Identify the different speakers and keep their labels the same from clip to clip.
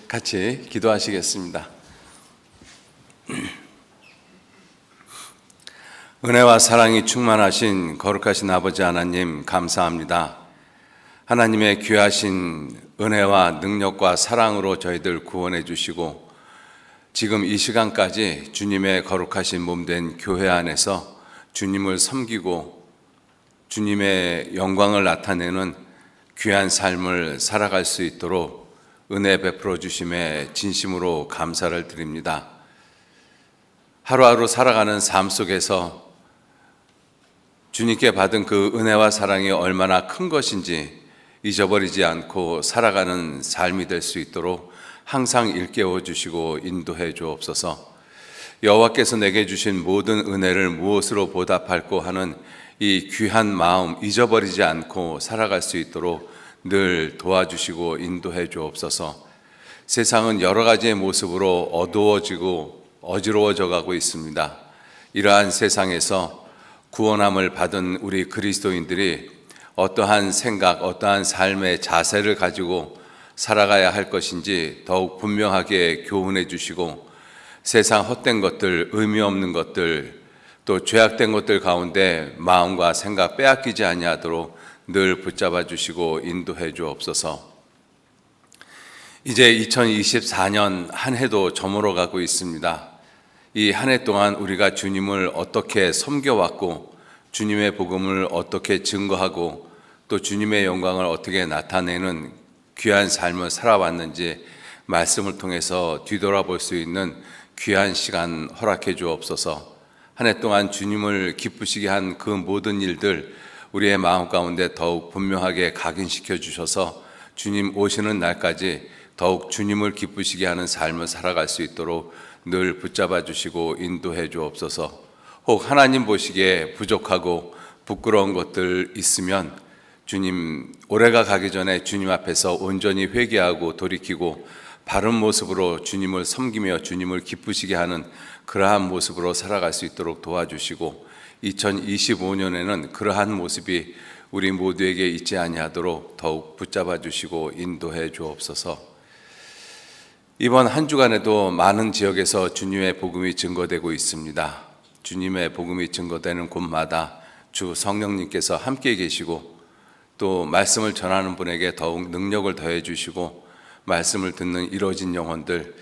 Speaker 1: 같이 기도하시겠습니다. 은혜와 사랑이 충만하신 거룩하신 아버지 하나님, 감사합니다. 하나님의 귀하신 은혜와 능력과 사랑으로 저희들 구원해 주시고, 지금 이 시간까지 주님의 거룩하신 몸된 교회 안에서 주님을 섬기고 주님의 영광을 나타내는 귀한 삶을 살아갈 수 있도록 은혜 베풀어 주심에 진심으로 감사를 드립니다. 하루하루 살아가는 삶 속에서 주님께 받은 그 은혜와 사랑이 얼마나 큰 것인지 잊어버리지 않고 살아가는 삶이 될 수 있도록 항상 일깨워 주시고 인도해 주옵소서. 여호와께서 내게 주신 모든 은혜를 무엇으로 보답할꼬 하는 이 귀한 마음 잊어버리지 않고 살아갈 수 있도록 늘 도와주시고 인도해 주옵소서. 세상은 여러 가지의 모습으로 어두워지고 어지러워져 가고 있습니다. 이러한 세상에서 구원함을 받은 우리 그리스도인들이 어떠한 생각, 어떠한 삶의 자세를 가지고 살아가야 할 것인지 더욱 분명하게 교훈해 주시고, 세상 헛된 것들, 의미 없는 것들, 또 죄악된 것들 가운데 마음과 생각 빼앗기지 아니하도록 늘 붙잡아 주시고 인도해 주옵소서. 이제 2024년 한 해도 저물어 가고 있습니다. 이 한 해 동안 우리가 주님을 어떻게 섬겨왔고, 주님의 복음을 어떻게 증거하고, 또 주님의 영광을 어떻게 나타내는 귀한 삶을 살아왔는지 말씀을 통해서 뒤돌아볼 수 있는 귀한 시간 허락해 주옵소서. 한 해 동안 주님을 기쁘시게 한 그 모든 일들 우리의 마음 가운데 더욱 분명하게 각인시켜 주셔서 주님 오시는 날까지 더욱 주님을 기쁘시게 하는 삶을 살아갈 수 있도록 늘 붙잡아 주시고 인도해 주옵소서. 혹 하나님 보시기에 부족하고 부끄러운 것들 있으면 주님, 올해가 가기 전에 주님 앞에서 온전히 회개하고 돌이키고 바른 모습으로 주님을 섬기며 주님을 기쁘시게 하는 그러한 모습으로 살아갈 수 있도록 도와주시고, 2025년에는 그러한 모습이 우리 모두에게 있지 아니하도록 더욱 붙잡아 주시고 인도해 주옵소서. 이번 한 주간에도 많은 지역에서 주님의 복음이 증거되고 있습니다. 주님의 복음이 증거되는 곳마다 주 성령님께서 함께 계시고, 또 말씀을 전하는 분에게 더욱 능력을 더해 주시고, 말씀을 듣는 이루어진 영혼들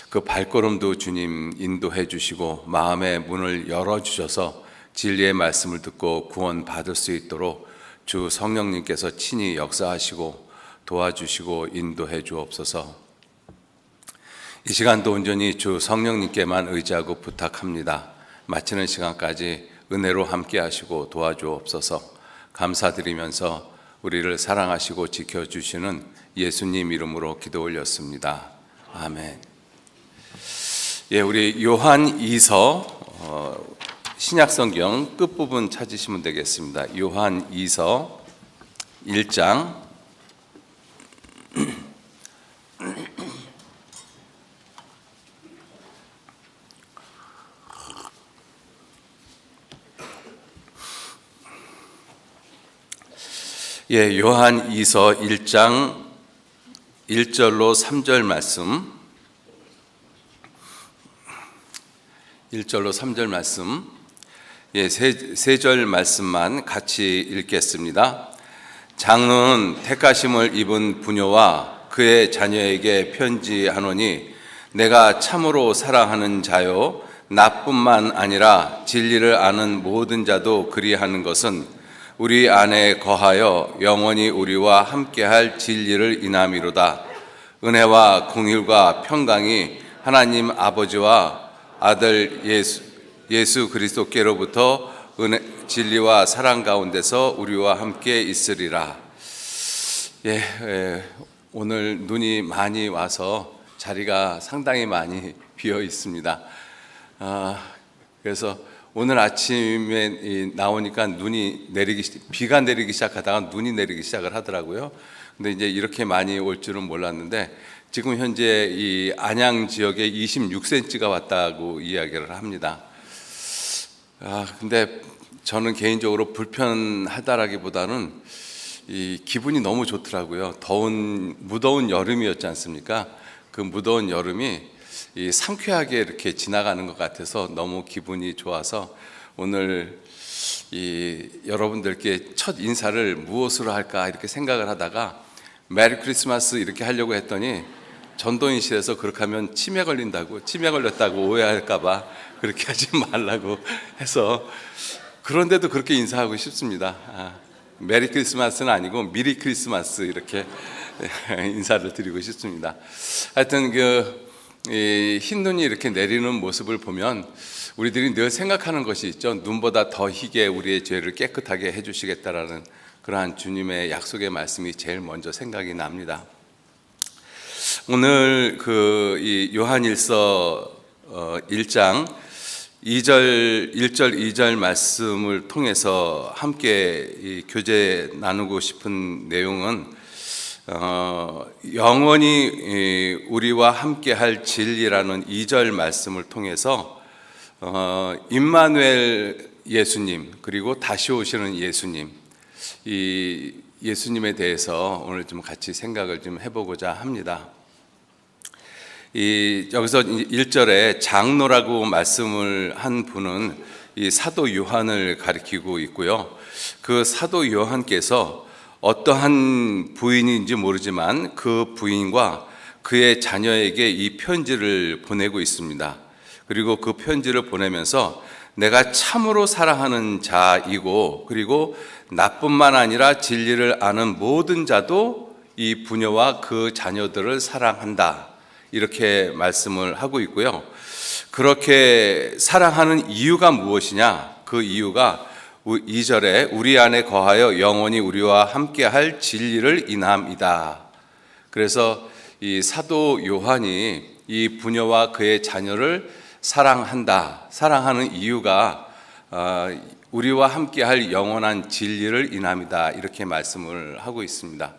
Speaker 1: 그 발걸음도 주님 인도해 주시고 마음의 문을 열어주셔서 진리의 말씀을 듣고 구원 받을 수 있도록 주 성령님께서 친히 역사하시고 도와주시고 인도해 주옵소서. 이 시간도 온전히 주 성령님께만 의지하고 부탁합니다. 마치는 시간까지 은혜로 함께 하시고 도와주옵소서. 감사드리면서 우리를 사랑하시고 지켜주시는 예수님 이름으로 기도 올렸습니다. 아멘. 우리 요한 2서 신약성경 끝부분 찾으시면 되겠습니다. 요한 2서 1장 요한 2서 1장 1절로 3절 말씀, 1절로 3절 말씀, 세 절 말씀만 같이 읽겠습니다. 장로는 택하심을 입은 부녀와 그의 자녀에게 편지하노니, 내가 참으로 사랑하는 자요 나뿐만 아니라 진리를 아는 모든 자도 그리하는 것은 우리 안에 거하여 영원히 우리와 함께할 진리를 인함이로다. 은혜와 공의와 평강이 하나님 아버지와 아들 예수 그리스도께로부터 진리와 사랑 가운데서 우리와 함께 있으리라. 오늘 눈이 많이 와서 자리가 상당히 많이 비어 있습니다. 그래서 오늘 아침에 나오니까 비가 내리기 시작하다가 눈이 내리기 시작을 하더라고요. 근데 이제 이렇게 많이 올 줄은 몰랐는데, 지금 현재 이 안양 지역에 26cm가 왔다고 이야기를 합니다. 근데 저는 개인적으로 불편하다라기보다는 이 기분이 너무 좋더라고요. 무더운 여름이었지 않습니까? 그 무더운 여름이 이 상쾌하게 이렇게 지나가는 것 같아서 너무 기분이 좋아서 오늘 여러분들께 첫 인사를 무엇으로 할까 이렇게 생각을 하다가 메리 크리스마스 이렇게 하려고 했더니 전도인실에서 그렇게 하면 치매 걸렸다고 오해할까봐 그렇게 하지 말라고 해서, 그런데도 그렇게 인사하고 싶습니다. 메리 크리스마스는 아니고 미리 크리스마스 이렇게 인사를 드리고 싶습니다. 하여튼 흰 눈이 이렇게 내리는 모습을 보면 우리들이 늘 생각하는 것이 있죠. 눈보다 더 희게 우리의 죄를 깨끗하게 해주시겠다라는 그러한 주님의 약속의 말씀이 제일 먼저 생각이 납니다. 오늘 이 요한일서 1장 1절 2절 말씀을 통해서 함께 교제 나누고 싶은 내용은 영원히 우리와 함께 할 진리라는 2절 말씀을 통해서 임마누엘 예수님, 그리고 다시 오시는 예수님, 이 예수님에 대해서 오늘 좀 같이 생각을 좀 해보고자 합니다. 여기서 1절에 장로라고 말씀을 한 분은 이 사도 요한을 가리키고 있고요. 그 사도 요한께서 어떠한 부인인지 모르지만 그 부인과 그의 자녀에게 이 편지를 보내고 있습니다. 그리고 그 편지를 보내면서 내가 참으로 사랑하는 자이고, 그리고 나뿐만 아니라 진리를 아는 모든 자도 이 부녀와 그 자녀들을 사랑한다, 이렇게 말씀을 하고 있고요. 그렇게 사랑하는 이유가 무엇이냐? 그 이유가 2절에 우리 안에 거하여 영원히 우리와 함께할 진리를 인함이다. 그래서 이 사도 요한이 이 부녀와 그의 자녀를 사랑하는 이유가 우리와 함께할 영원한 진리를 인함이다, 이렇게 말씀을 하고 있습니다.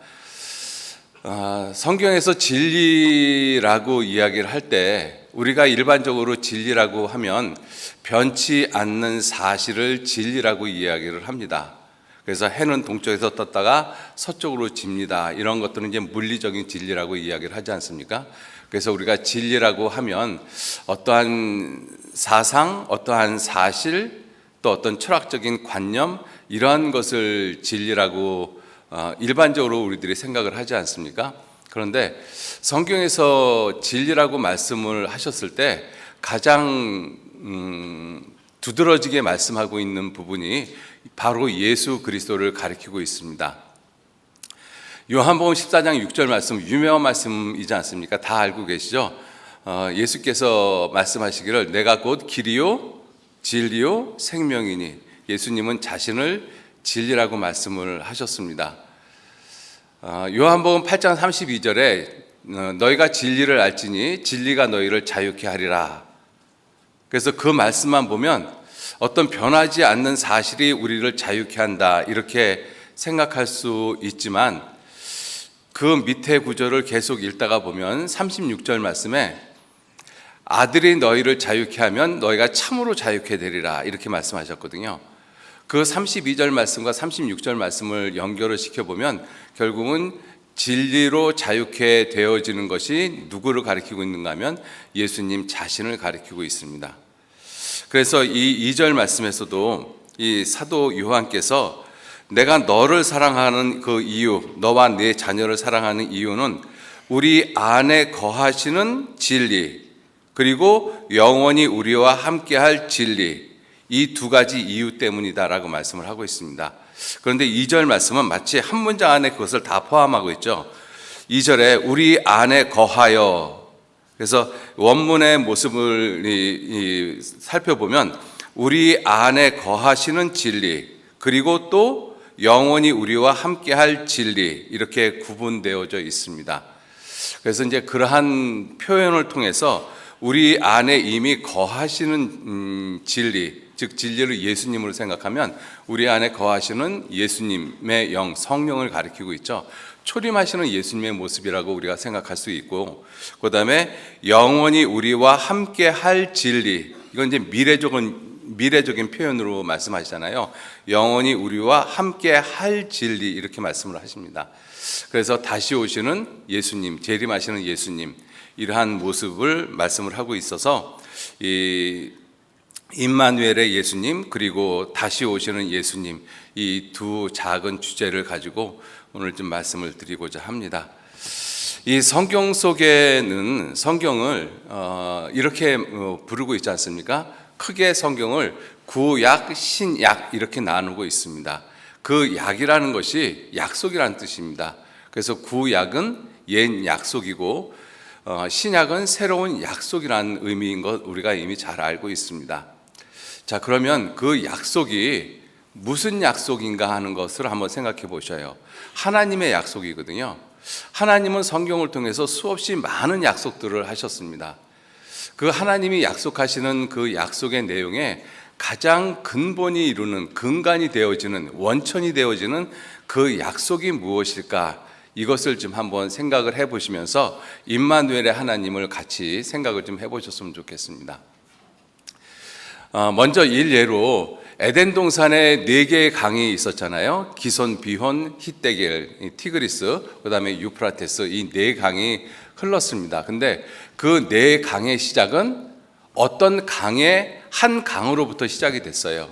Speaker 1: 성경에서 진리라고 이야기를 할 때 우리가 일반적으로 진리라고 하면 변치 않는 사실을 진리라고 이야기를 합니다. 그래서 해는 동쪽에서 떴다가 서쪽으로 집니다. 이런 것들은 이제 물리적인 진리라고 이야기를 하지 않습니까? 그래서 우리가 진리라고 하면 어떠한 사상, 어떠한 사실, 또 어떤 철학적인 관념, 이러한 것을 진리라고 일반적으로 우리들이 생각을 하지 않습니까? 그런데 성경에서 진리라고 말씀을 하셨을 때 가장 두드러지게 말씀하고 있는 부분이 바로 예수 그리스도를 가리키고 있습니다. 요한복음 14장 6절 말씀, 유명한 말씀이지 않습니까? 다 알고 계시죠? 예수께서 말씀하시기를 내가 곧 길이요 진리요 생명이니, 예수님은 자신을 진리라고 말씀을 하셨습니다. 요한복음 8장 32절에 너희가 진리를 알지니 진리가 너희를 자유케 하리라. 그래서 그 말씀만 보면 어떤 변하지 않는 사실이 우리를 자유케 한다, 이렇게 생각할 수 있지만 그 밑에 구절을 계속 읽다가 보면 36절 말씀에 아들이 너희를 자유케 하면 너희가 참으로 자유케 되리라, 이렇게 말씀하셨거든요. 그 32절 말씀과 36절 말씀을 연결을 시켜보면 결국은 진리로 자유케 되어지는 것이 누구를 가리키고 있는가 하면 예수님 자신을 가리키고 있습니다. 그래서 이 2절 말씀에서도 이 사도 요한께서 내가 너를 사랑하는 그 이유, 너와 네 자녀를 사랑하는 이유는 우리 안에 거하시는 진리, 그리고 영원히 우리와 함께할 진리, 이 두 가지 이유 때문이다라고 말씀을 하고 있습니다. 그런데 2절 말씀은 마치 한 문장 안에 그것을 다 포함하고 있죠. 2절에 우리 안에 거하여, 그래서 원문의 모습을 살펴보면 우리 안에 거하시는 진리, 그리고 또 영원히 우리와 함께할 진리, 이렇게 구분되어져 있습니다. 그래서 이제 그러한 표현을 통해서 우리 안에 이미 거하시는 진리, 즉 진리를 예수님으로 생각하면 우리 안에 거하시는 예수님의 영, 성령을 가리키고 있죠. 초림하시는 예수님의 모습이라고 우리가 생각할 수 있고, 그 다음에 영원히 우리와 함께 할 진리, 이건 이제 미래적인 표현으로 말씀하시잖아요. 영원히 우리와 함께 할 진리 이렇게 말씀을 하십니다. 그래서 다시 오시는 예수님, 재림하시는 예수님 이러한 모습을 말씀을 하고 있어서 이 임마누엘의 예수님 그리고 다시 오시는 예수님 이 두 작은 주제를 가지고 오늘 좀 말씀을 드리고자 합니다. 이 성경 속에는 성경을 이렇게 부르고 있지 않습니까? 크게 성경을 구약, 신약 이렇게 나누고 있습니다. 그 약이라는 것이 약속이라는 뜻입니다. 그래서 구약은 옛 약속이고 신약은 새로운 약속이라는 의미인 것 우리가 이미 잘 알고 있습니다. 자, 그러면 그 약속이 무슨 약속인가 하는 것을 한번 생각해 보셔요. 하나님의 약속이거든요. 하나님은 성경을 통해서 수없이 많은 약속들을 하셨습니다. 그 하나님이 약속하시는 그 약속의 내용에 가장 근본이 이루는 근간이 되어지는 원천이 되어지는 그 약속이 무엇일까? 이것을 좀 한번 생각을 해보시면서 임마누엘의 하나님을 같이 생각을 좀 해보셨으면 좋겠습니다. 먼저 일례로 에덴 동산에 4개의 강이 있었잖아요. 기손, 비혼, 히데겔, 티그리스, 그 다음에 유프라테스 이 4강이 흘렀습니다. 근데 그 4강의 시작은 어떤 강의 한 강으로부터 시작이 됐어요.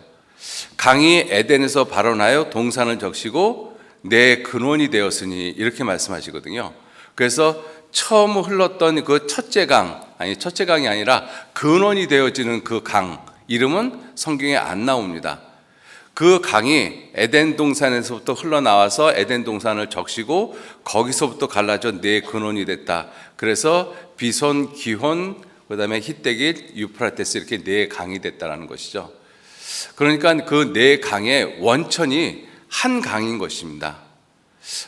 Speaker 1: 강이 에덴에서 발원하여 동산을 적시고 내 근원이 되었으니 이렇게 말씀하시거든요. 그래서 처음 흘렀던 그 첫째 강이 아니라 근원이 되어지는 그 강 이름은 성경에 안 나옵니다. 그 강이 에덴 동산에서부터 흘러나와서 에덴 동산을 적시고 거기서부터 갈라져 네 근원이 됐다. 그래서 비손, 기혼, 그다음에 히데길, 유프라테스 이렇게 네 강이 됐다라는 것이죠. 그러니까 그 네 강의 원천이 한 강인 것입니다.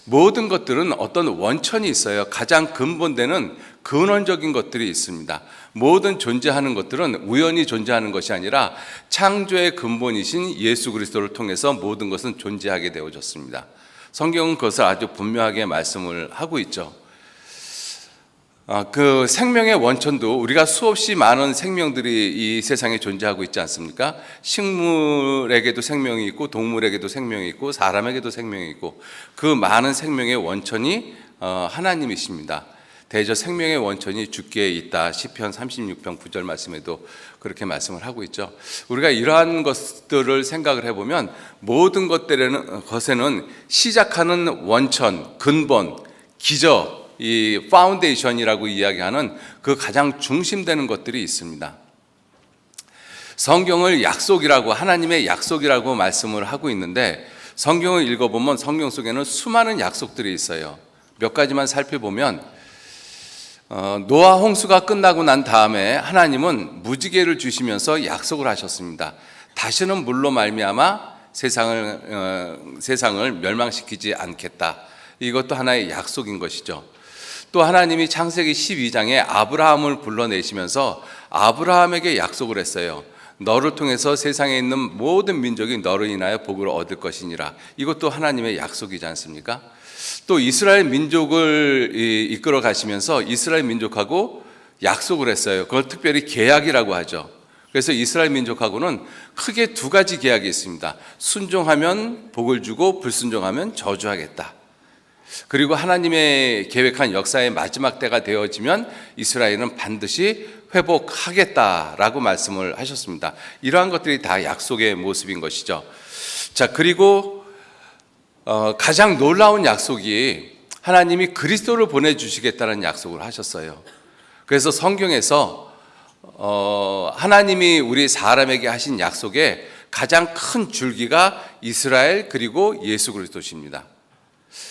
Speaker 1: 모든 것들은 어떤 원천이 있어요. 가장 근본되는 근원적인 것들이 있습니다. 모든 존재하는 것들은 우연히 존재하는 것이 아니라 창조의 근본이신 예수 그리스도를 통해서 모든 것은 존재하게 되어졌습니다. 성경은 그것을 아주 분명하게 말씀을 하고 있죠. 그 생명의 원천도 우리가 수없이 많은 생명들이 이 세상에 존재하고 있지 않습니까? 식물에게도 생명이 있고 동물에게도 생명이 있고 사람에게도 생명이 있고 그 많은 생명의 원천이 하나님이십니다. 대저 생명의 원천이 주께 있다. 시편 36편 9절 말씀에도 그렇게 말씀을 하고 있죠. 우리가 이러한 것들을 생각을 해보면 모든 것에는 시작하는 원천, 근본, 기저 이 파운데이션이라고 이야기하는 그 가장 중심되는 것들이 있습니다. 성경을 약속이라고 하나님의 약속이라고 말씀을 하고 있는데 성경을 읽어보면 성경 속에는 수많은 약속들이 있어요. 몇 가지만 살펴보면 노아 홍수가 끝나고 난 다음에 하나님은 무지개를 주시면서 약속을 하셨습니다. 다시는 물로 말미암아 세상을 멸망시키지 않겠다. 이것도 하나의 약속인 것이죠. 또 하나님이 창세기 12장에 아브라함을 불러내시면서 아브라함에게 약속을 했어요. 너를 통해서 세상에 있는 모든 민족이 너를 인하여 복을 얻을 것이니라. 이것도 하나님의 약속이지 않습니까? 또 이스라엘 민족을 이끌어 가시면서 이스라엘 민족하고 약속을 했어요. 그걸 특별히 계약이라고 하죠. 그래서 이스라엘 민족하고는 크게 2가지 계약이 있습니다. 순종하면 복을 주고 불순종하면 저주하겠다. 그리고 하나님의 계획한 역사의 마지막 때가 되어지면 이스라엘은 반드시 회복하겠다라고 말씀을 하셨습니다. 이러한 것들이 다 약속의 모습인 것이죠. 자, 그리고 가장 놀라운 약속이 하나님이 그리스도를 보내주시겠다는 약속을 하셨어요. 그래서 성경에서 하나님이 우리 사람에게 하신 약속의 가장 큰 줄기가 이스라엘 그리고 예수 그리스도십니다.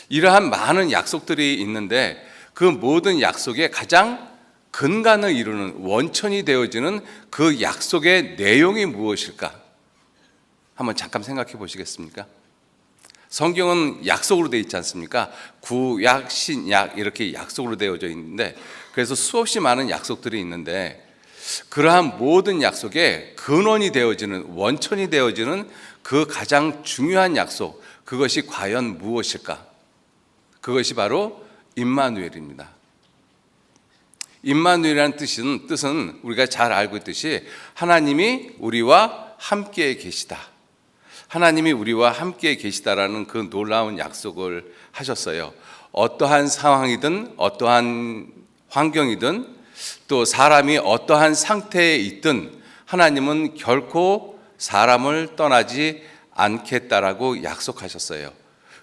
Speaker 1: 이러한 많은 약속들이 있는데 그 모든 약속의 가장 근간을 이루는 원천이 되어지는 그 약속의 내용이 무엇일까? 한번 잠깐 생각해 보시겠습니까? 성경은 약속으로 되어 있지 않습니까? 구약, 신약 이렇게 약속으로 되어져 있는데 그래서 수없이 많은 약속들이 있는데 그러한 모든 약속의 근원이 되어지는 원천이 되어지는 그 가장 중요한 약속 그것이 과연 무엇일까? 그것이 바로 임마누엘입니다. 임마누엘이라는 뜻은 우리가 잘 알고 있듯이 하나님이 우리와 함께 계시다. 하나님이 우리와 함께 계시다라는 그 놀라운 약속을 하셨어요. 어떠한 상황이든 어떠한 환경이든 또 사람이 어떠한 상태에 있든 하나님은 결코 사람을 떠나지 않겠다라고 약속하셨어요.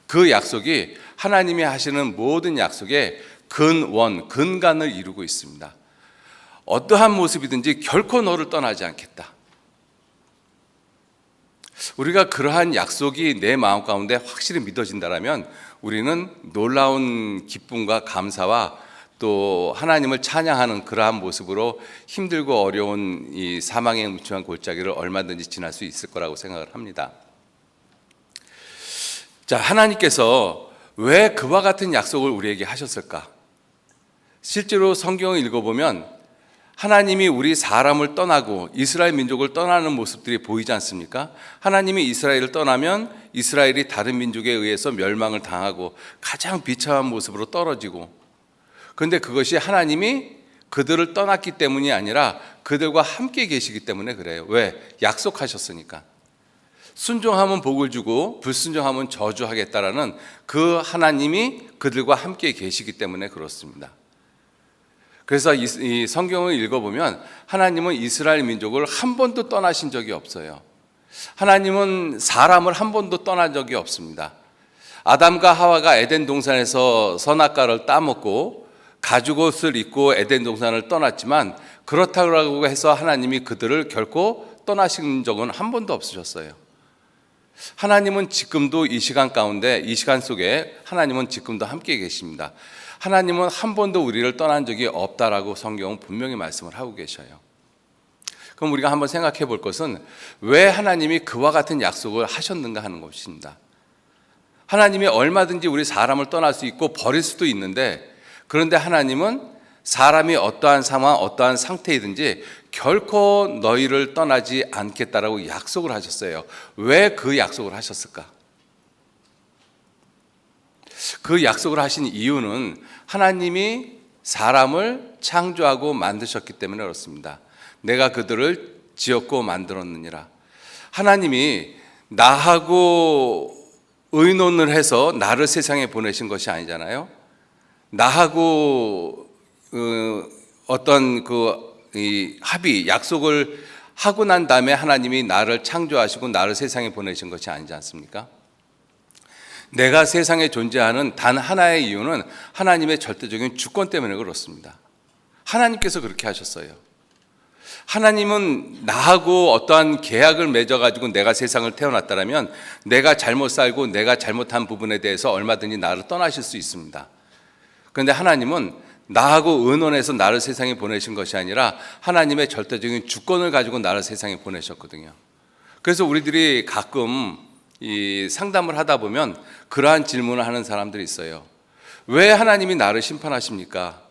Speaker 1: 그 약속이 하나님이 하시는 모든 약속의 근원, 근간을 이루고 있습니다. 어떠한 모습이든지 결코 너를 떠나지 않겠다. 우리가 그러한 약속이 내 마음 가운데 확실히 믿어진다면 우리는 놀라운 기쁨과 감사와 또 하나님을 찬양하는 그러한 모습으로 힘들고 어려운 이 사망의 음침한 골짜기를 얼마든지 지날 수 있을 거라고 생각을 합니다. 자, 하나님께서 왜 그와 같은 약속을 우리에게 하셨을까? 실제로 성경을 읽어보면 하나님이 우리 사람을 떠나고 이스라엘 민족을 떠나는 모습들이 보이지 않습니까? 하나님이 이스라엘을 떠나면 이스라엘이 다른 민족에 의해서 멸망을 당하고 가장 비참한 모습으로 떨어지고, 그런데 그것이 하나님이 그들을 떠났기 때문이 아니라 그들과 함께 계시기 때문에 그래요. 왜? 약속하셨으니까. 순종하면 복을 주고 불순종하면 저주하겠다라는 그 하나님이 그들과 함께 계시기 때문에 그렇습니다. 그래서 이 성경을 읽어보면 하나님은 이스라엘 민족을 한 번도 떠나신 적이 없어요. 하나님은 사람을 한 번도 떠난 적이 없습니다. 아담과 하와가 에덴 동산에서 선악과를 따먹고 가죽옷을 입고 에덴 동산을 떠났지만 그렇다고 해서 하나님이 그들을 결코 떠나신 적은 한 번도 없으셨어요. 하나님은 지금도 이 시간 가운데, 이 시간 속에 하나님은 지금도 함께 계십니다. 하나님은 한 번도 우리를 떠난 적이 없다라고 성경은 분명히 말씀을 하고 계셔요. 그럼 우리가 한번 생각해 볼 것은 왜 하나님이 그와 같은 약속을 하셨는가 하는 것입니다. 하나님이 얼마든지 우리 사람을 떠날 수 있고 버릴 수도 있는데, 그런데 하나님은 사람이 어떠한 상황, 어떠한 상태이든지 결코 너희를 떠나지 않겠다라고 약속을 하셨어요. 왜 그 약속을 하셨을까? 그 약속을 하신 이유는 하나님이 사람을 창조하고 만드셨기 때문에 그렇습니다. 내가 그들을 지었고 만들었느니라. 하나님이 나하고 의논을 해서 나를 세상에 보내신 것이 아니잖아요. 나하고 어떤 이 합의, 약속을 하고 난 다음에 하나님이 나를 창조하시고 나를 세상에 보내신 것이 아니지 않습니까? 내가 세상에 존재하는 단 하나의 이유는 하나님의 절대적인 주권 때문에 그렇습니다. 하나님께서 그렇게 하셨어요. 하나님은 나하고 어떠한 계약을 맺어가지고 내가 세상을 태어났다면 내가 잘못 살고 내가 잘못한 부분에 대해서 얼마든지 나를 떠나실 수 있습니다. 그런데 하나님은 나하고 의논해서 나를 세상에 보내신 것이 아니라 하나님의 절대적인 주권을 가지고 나를 세상에 보내셨거든요. 그래서 우리들이 가끔 이 상담을 하다 보면 그러한 질문을 하는 사람들이 있어요. 왜 하나님이 나를 심판하십니까?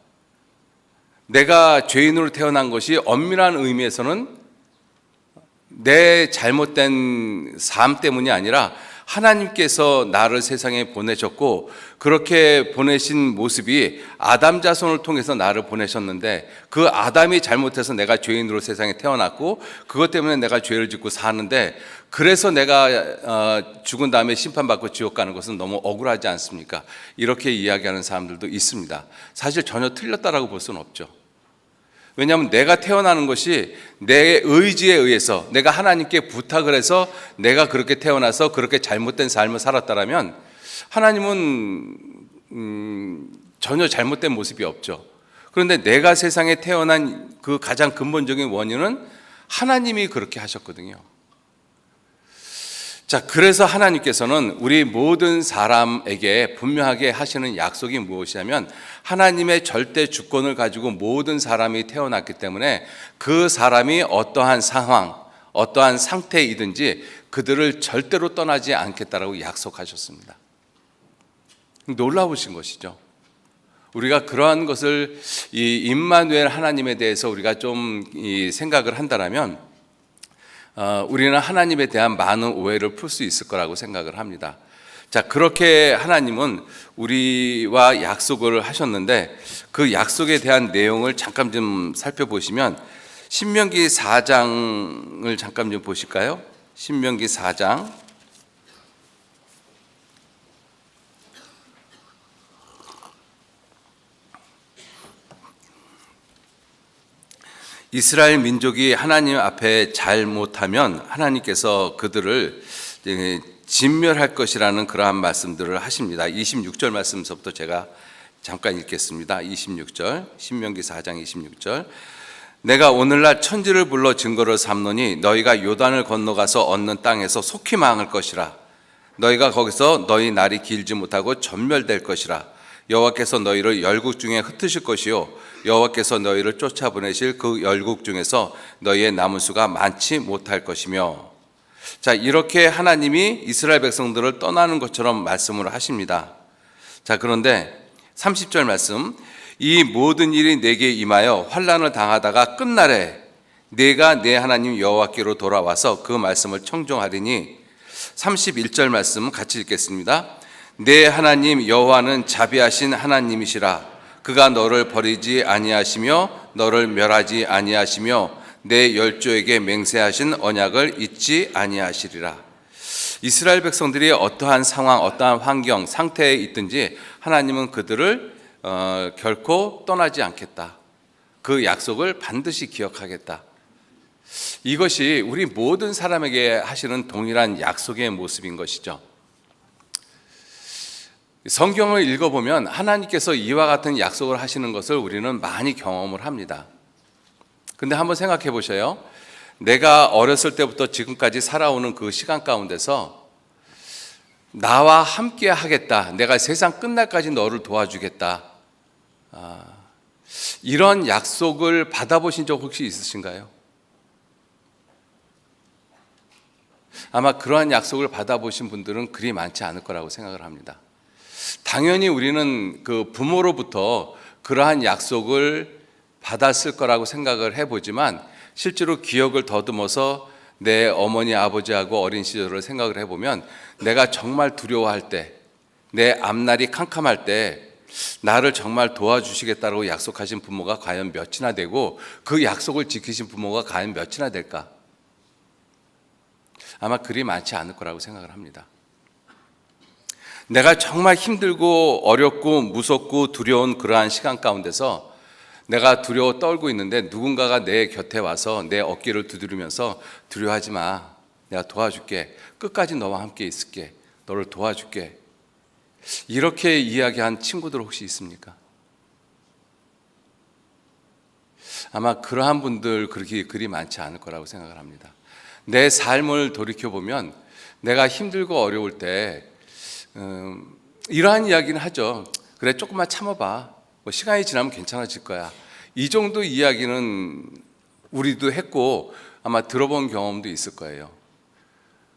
Speaker 1: 내가 죄인으로 태어난 것이 엄밀한 의미에서는 내 잘못된 삶 때문이 아니라 하나님께서 나를 세상에 보내셨고, 그렇게 보내신 모습이 아담 자손을 통해서 나를 보내셨는데 그 아담이 잘못해서 내가 죄인으로 세상에 태어났고 그것 때문에 내가 죄를 짓고 사는데, 그래서 내가 죽은 다음에 심판받고 지옥 가는 것은 너무 억울하지 않습니까? 이렇게 이야기하는 사람들도 있습니다. 사실 전혀 틀렸다라고 볼 수는 없죠. 왜냐하면 내가 태어나는 것이 내 의지에 의해서, 내가 하나님께 부탁을 해서 내가 그렇게 태어나서 그렇게 잘못된 삶을 살았다면 하나님은 전혀 잘못된 모습이 없죠. 그런데 내가 세상에 태어난 그 가장 근본적인 원인은 하나님이 그렇게 하셨거든요. 자, 그래서 하나님께서는 우리 모든 사람에게 분명하게 하시는 약속이 무엇이냐면 하나님의 절대 주권을 가지고 모든 사람이 태어났기 때문에 그 사람이 어떠한 상황, 어떠한 상태이든지 그들을 절대로 떠나지 않겠다라고 약속하셨습니다. 놀라우신 것이죠. 우리가 그러한 것을 이 임마누엘 하나님에 대해서 우리가 좀 생각을 한다면 우리는 하나님에 대한 많은 오해를 풀 수 있을 거라고 생각을 합니다. 자, 그렇게 하나님은 우리와 약속을 하셨는데 그 약속에 대한 내용을 잠깐 좀 살펴보시면 신명기 4장을 잠깐 좀 보실까요? 신명기 4장. 이스라엘 민족이 하나님 앞에 잘못하면 하나님께서 그들을 진멸할 것이라는 그러한 말씀들을 하십니다. 26절 말씀서부터 제가 잠깐 읽겠습니다. 26절, 신명기 4장 26절. 내가 오늘날 천지를 불러 증거를 삼노니 너희가 요단을 건너가서 얻는 땅에서 속히 망할 것이라. 너희가 거기서 너희 날이 길지 못하고 전멸될 것이라. 여호와께서 너희를 열국 중에 흩으실 것이요 여호와께서 너희를 쫓아보내실 그 열국 중에서 너희의 남은 수가 많지 못할 것이며. 자, 이렇게 하나님이 이스라엘 백성들을 떠나는 것처럼 말씀을 하십니다. 자, 그런데 30절 말씀, 이 모든 일이 내게 임하여 환난을 당하다가 끝날에 내가 내 하나님 여호와께로 돌아와서 그 말씀을 청종하리니. 31절 말씀 같이 읽겠습니다. 내 하나님 여호와는 자비하신 하나님이시라. 그가 너를 버리지 아니하시며 너를 멸하지 아니하시며 내 열조에게 맹세하신 언약을 잊지 아니하시리라. 이스라엘 백성들이 어떠한 상황, 어떠한 환경, 상태에 있든지 하나님은 그들을 결코 떠나지 않겠다. 그 약속을 반드시 기억하겠다. 이것이 우리 모든 사람에게 하시는 동일한 약속의 모습인 것이죠. 성경을 읽어보면 하나님께서 이와 같은 약속을 하시는 것을 우리는 많이 경험을 합니다. 근데 한번 생각해 보셔요. 내가 어렸을 때부터 지금까지 살아오는 그 시간 가운데서 나와 함께 하겠다, 내가 세상 끝날까지 너를 도와주겠다, 이런 약속을 받아보신 적 혹시 있으신가요? 아마 그러한 약속을 받아보신 분들은 그리 많지 않을 거라고 생각을 합니다. 당연히 우리는 그 부모로부터 그러한 약속을 받았을 거라고 생각을 해보지만, 실제로 기억을 더듬어서 내 어머니 아버지하고 어린 시절을 생각을 해보면 내가 정말 두려워할 때, 내 앞날이 캄캄할 때 나를 정말 도와주시겠다고 약속하신 부모가 과연 몇이나 되고 그 약속을 지키신 부모가 과연 몇이나 될까? 아마 그리 많지 않을 거라고 생각을 합니다. 내가 정말 힘들고 어렵고 무섭고 두려운 그러한 시간 가운데서 내가 두려워 떨고 있는데 누군가가 내 곁에 와서 내 어깨를 두드리면서 두려워하지 마, 내가 도와줄게, 끝까지 너와 함께 있을게, 너를 도와줄게, 이렇게 이야기한 친구들 혹시 있습니까? 아마 그러한 분들 그리 많지 않을 거라고 생각을 합니다. 내 삶을 돌이켜보면 내가 힘들고 어려울 때 이러한 이야기는 하죠. 그래, 조금만 참아봐, 뭐 시간이 지나면 괜찮아질 거야. 이 정도 이야기는 우리도 했고 아마 들어본 경험도 있을 거예요.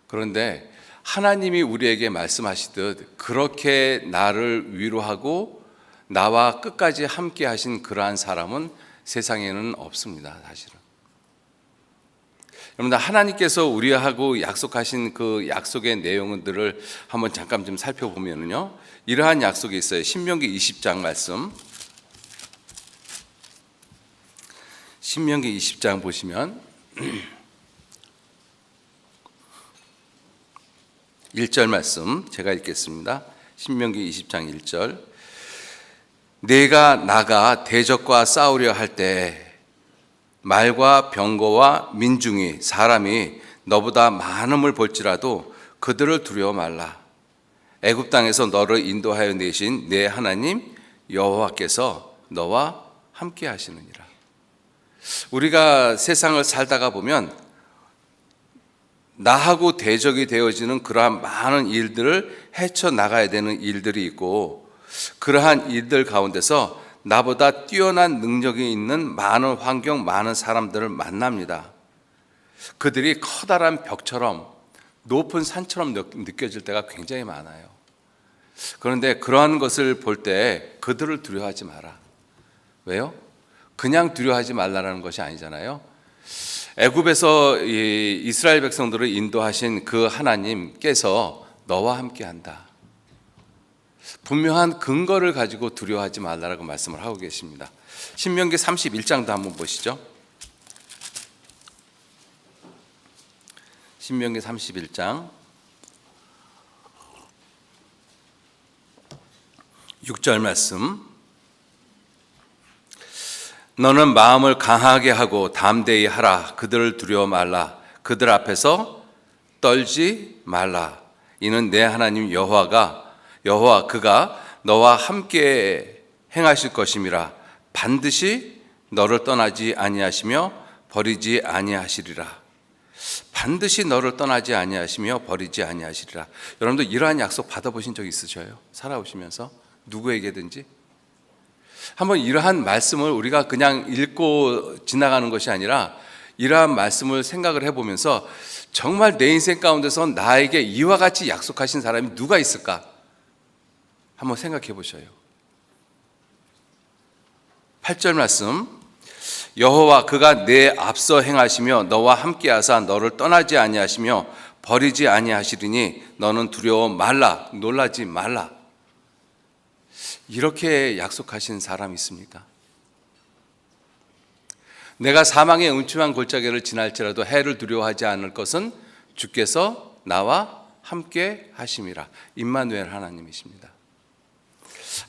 Speaker 1: 그런데 하나님이 우리에게 말씀하시듯 그렇게 나를 위로하고 나와 끝까지 함께 하신 그러한 사람은 세상에는 없습니다, 사실은. 여러분, 하나님께서 우리하고 약속하신 그 약속의 내용들을 한번 잠깐 좀 살펴보면요, 이러한 약속이 있어요. 신명기 20장 말씀, 신명기 20장 보시면 1절 말씀 제가 읽겠습니다. 신명기 20장 1절. 내가 나가 대적과 싸우려 할 때 말과 병거와 민중이 사람이 너보다 많음을 볼지라도 그들을 두려워 말라. 애굽 땅에서 너를 인도하여 내신 내 하나님 여호와께서 너와 함께 하시느니라. 우리가 세상을 살다가 보면 나하고 대적이 되어지는 그러한 많은 일들을 헤쳐나가야 되는 일들이 있고, 그러한 일들 가운데서 나보다 뛰어난 능력이 있는 많은 환경, 많은 사람들을 만납니다. 그들이 커다란 벽처럼 높은 산처럼 느껴질 때가 굉장히 많아요. 그런데 그러한 것을 볼 때 그들을 두려워하지 마라. 왜요? 그냥 두려워하지 말라는 것이 아니잖아요. 애굽에서 이스라엘 백성들을 인도하신 그 하나님께서 너와 함께한다. 분명한 근거를 가지고 두려워하지 말라라고 말씀을 하고 계십니다. 신명기 31장도 한번 보시죠. 신명기 31장 6절 말씀. 너는 마음을 강하게 하고 담대히 하라. 그들을 두려워 말라. 그들 앞에서 떨지 말라. 이는 내 하나님 여호와 그가 너와 함께 행하실 것임이라. 반드시 너를 떠나지 아니하시며 버리지 아니하시리라. 반드시 너를 떠나지 아니하시며 버리지 아니하시리라. 여러분도 이러한 약속 받아보신 적 있으셔요? 살아오시면서 누구에게든지 한번 이러한 말씀을 우리가 그냥 읽고 지나가는 것이 아니라 이러한 말씀을 생각을 해보면서 정말 내 인생 가운데서 나에게 이와 같이 약속하신 사람이 누가 있을까? 한번 생각해 보셔요. 8절 말씀. 여호와 그가 내 앞서 행하시며 너와 함께하사 너를 떠나지 아니하시며 버리지 아니하시리니 너는 두려워 말라. 놀라지 말라. 이렇게 약속하신 사람이 있습니까? 내가 사망의 음침한 골짜기를 지날지라도 해를 두려워하지 않을 것은 주께서 나와 함께 하심이라. 임마누엘 하나님이십니다.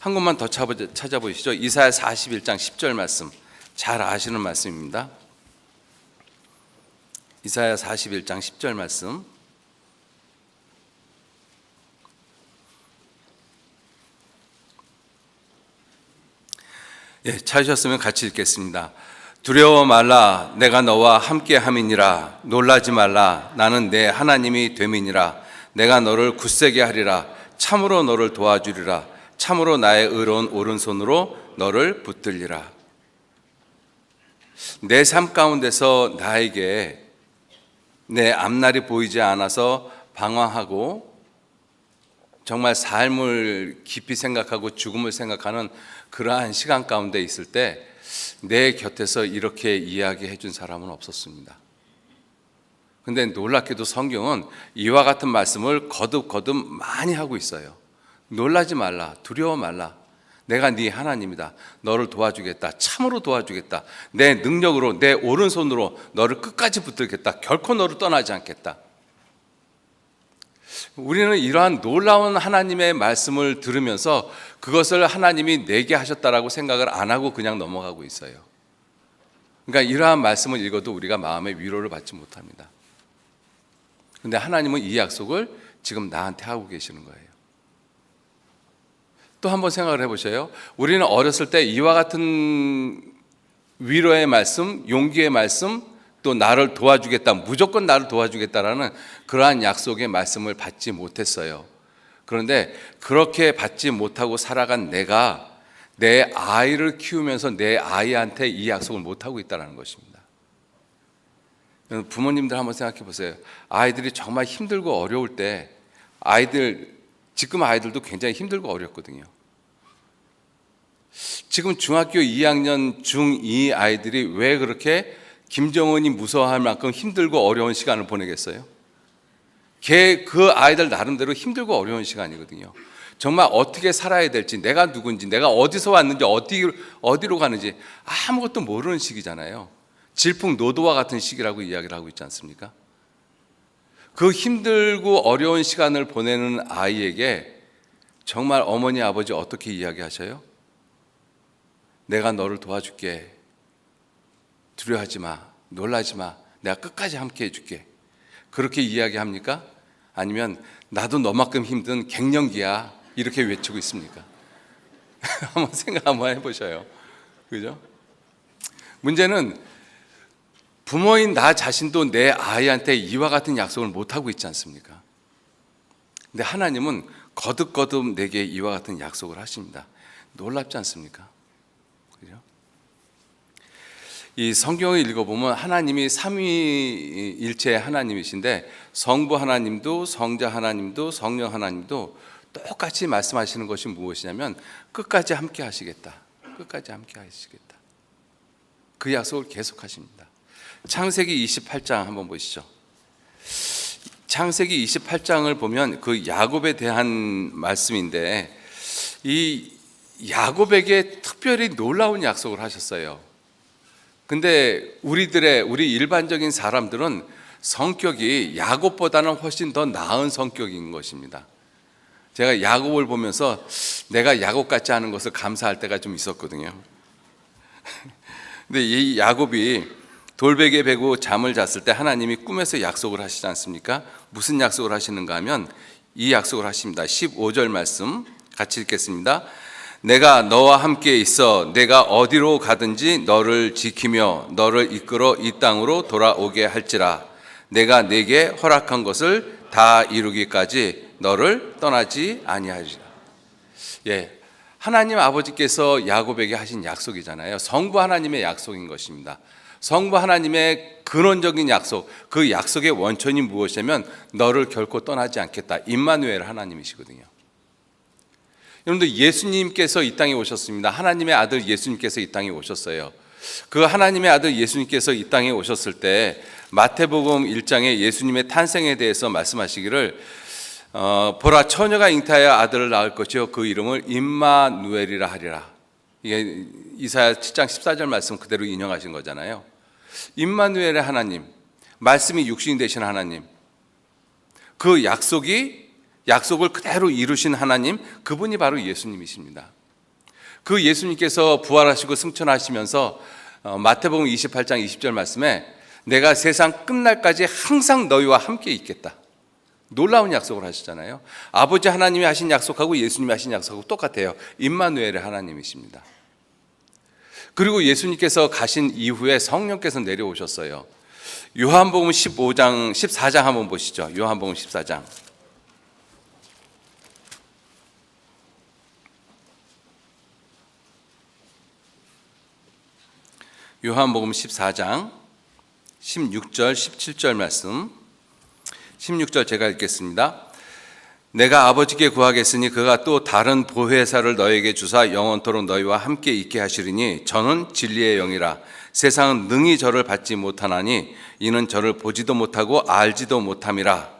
Speaker 1: 한 곳만 더 찾아보시죠. 이사야 41장 10절 말씀. 잘 아시는 말씀입니다. 이사야 41장 10절 말씀. 찾으셨으면 같이 읽겠습니다. 두려워 말라. 내가 너와 함께 함이니라. 놀라지 말라. 나는 내 하나님이 됨이니라. 내가 너를 굳세게 하리라. 참으로 너를 도와주리라. 참으로 나의 의로운 오른손으로 너를 붙들리라. 내 삶 가운데서 나에게 내 앞날이 보이지 않아서 방황하고 정말 삶을 깊이 생각하고 죽음을 생각하는 그러한 시간 가운데 있을 때 내 곁에서 이렇게 이야기해 준 사람은 없었습니다. 근데 놀랍게도 성경은 이와 같은 말씀을 거듭 많이 하고 있어요. 놀라지 말라. 두려워 말라. 내가 네 하나님이다. 너를 도와주겠다. 참으로 도와주겠다. 내 능력으로 내 오른손으로 너를 끝까지 붙들겠다. 결코 너를 떠나지 않겠다. 우리는 이러한 놀라운 하나님의 말씀을 들으면서 그것을 하나님이 내게 하셨다라고 생각을 안 하고 그냥 넘어가고 있어요. 그러니까 이러한 말씀을 읽어도 우리가 마음의 위로를 받지 못합니다. 그런데 하나님은 이 약속을 지금 나한테 하고 계시는 거예요. 또 한번 생각을 해보세요. 우리는 어렸을 때 이와 같은 위로의 말씀, 용기의 말씀, 또 나를 도와주겠다, 무조건 나를 도와주겠다라는 그러한 약속의 말씀을 받지 못했어요. 그런데 그렇게 받지 못하고 살아간 내가 내 아이를 키우면서 내 아이한테 이 약속을 못하고 있다는 것입니다. 부모님들 한번 생각해 보세요. 아이들이 정말 힘들고 어려울 때 지금 아이들도 굉장히 힘들고 어렵거든요. 지금 중학교 2학년 중2 아이들이 왜 그렇게 김정은이 무서워할 만큼 힘들고 어려운 시간을 보내겠어요? 그 아이들 나름대로 힘들고 어려운 시간이거든요. 정말 어떻게 살아야 될지, 내가 누군지, 내가 어디서 왔는지, 어디로 가는지 아무것도 모르는 시기잖아요. 질풍노도와 같은 시기라고 이야기를 하고 있지 않습니까? 그 힘들고 어려운 시간을 보내는 아이에게 정말 어머니, 아버지 어떻게 이야기하셔요? 내가 너를 도와줄게. 두려워하지 마. 놀라지 마. 내가 끝까지 함께 해줄게. 그렇게 이야기합니까? 아니면 나도 너만큼 힘든 갱년기야. 이렇게 외치고 있습니까? 한번 생각 한번 해보셔요. 그죠? 문제는 부모인 나 자신도 내 아이한테 이와 같은 약속을 못하고 있지 않습니까? 근데 하나님은 거듭 내게 이와 같은 약속을 하십니다. 놀랍지 않습니까? 그죠? 이 성경을 읽어보면 하나님이 삼위일체의 하나님이신데 성부 하나님도 성자 하나님도 성령 하나님도 똑같이 말씀하시는 것이 무엇이냐면 끝까지 함께 하시겠다. 끝까지 함께 하시겠다. 그 약속을 계속 하십니다. 창세기 28장 한번 보시죠. 창세기 28장을 보면 그 야곱에 대한 말씀인데 이 야곱에게 특별히 놀라운 약속을 하셨어요. 근데 우리 일반적인 사람들은 성격이 야곱보다는 훨씬 더 나은 성격인 것입니다. 제가 야곱을 보면서 내가 야곱 같지 않은 것을 감사할 때가 좀 있었거든요. 근데 이 야곱이 돌베개 베고 잠을 잤을 때 하나님이 꿈에서 약속을 하시지 않습니까? 무슨 약속을 하시는가 하면 이 약속을 하십니다. 15절 말씀 같이 읽겠습니다. 내가 너와 함께 있어 내가 어디로 가든지 너를 지키며 너를 이끌어 이 땅으로 돌아오게 할지라. 내가 네게 허락한 것을 다 이루기까지 너를 떠나지 아니하리라. 예, 하나님 아버지께서 야곱에게 하신 약속이잖아요. 성부 하나님의 약속인 것입니다. 성부 하나님의 근원적인 약속, 그 약속의 원천이 무엇이냐면 너를 결코 떠나지 않겠다. 임마누엘 하나님이시거든요. 여러분들, 예수님께서 이 땅에 오셨습니다. 하나님의 아들 예수님께서 이 땅에 오셨어요. 그 하나님의 아들 예수님께서 이 땅에 오셨을 때 마태복음 1장에 예수님의 탄생에 대해서 말씀하시기를 보라, 처녀가 잉태하여 아들을 낳을 것이요 그 이름을 임마누엘이라 하리라. 이게 이사야 7장 14절 말씀 그대로 인용하신 거잖아요. 임마누엘의 하나님, 말씀이 육신이 되신 하나님, 그 약속을 그대로 이루신 하나님, 그분이 바로 예수님이십니다. 그 예수님께서 부활하시고 승천하시면서 마태복음 28장 20절 말씀에 내가 세상 끝날까지 항상 너희와 함께 있겠다. 놀라운 약속을 하시잖아요. 아버지 하나님이 하신 약속하고 예수님이 하신 약속하고 똑같아요. 임마누엘의 하나님이십니다. 그리고 예수님께서 가신 이후에 성령께서 내려오셨어요. 요한복음 14장 한번 보시죠. 요한복음 14장. 요한복음 14장 16절 17절 말씀. 16절 제가 읽겠습니다. 내가 아버지께 구하겠으니 그가 또 다른 보혜사를 너에게 주사 영원토록 너희와 함께 있게 하시리니 저는 진리의 영이라. 세상은 능히 저를 받지 못하나니 이는 저를 보지도 못하고 알지도 못함이라.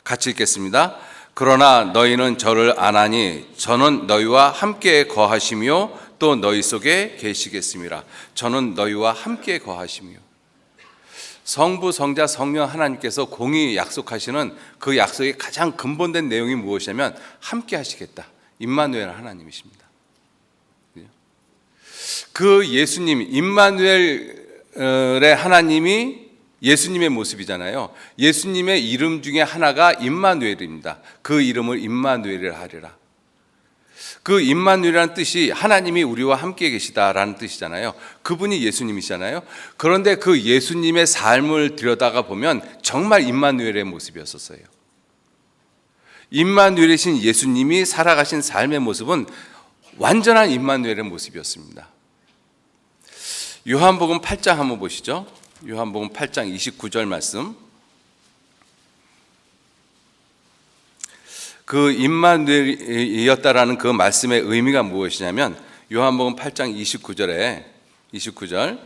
Speaker 1: 같이 읽겠습니다. 그러나 너희는 저를 아나니 저는 너희와 함께 거하시며 또 너희 속에 계시겠습니다. 저는 너희와 함께 거하시며. 성부, 성자, 성령 하나님께서 공히 약속하시는 그 약속의 가장 근본된 내용이 무엇이냐면 함께 하시겠다. 임마누엘 하나님이십니다. 그 예수님, 임마누엘의 하나님이 예수님의 모습이잖아요. 예수님의 이름 중에 하나가 임마누엘입니다. 그 이름을 임마누엘이라 하리라. 그 임마누엘이라는 뜻이 하나님이 우리와 함께 계시다라는 뜻이잖아요. 그분이 예수님이시잖아요. 그런데 그 예수님의 삶을 들여다가 보면 정말 임마누엘의 모습이었었어요. 임마누엘이신 예수님이 살아가신 삶의 모습은 완전한 임마누엘의 모습이었습니다. 요한복음 8장 한번 보시죠. 요한복음 8장 29절 말씀. 그 임마누엘이었다라는 그 말씀의 의미가 무엇이냐면 요한복음 8장 29절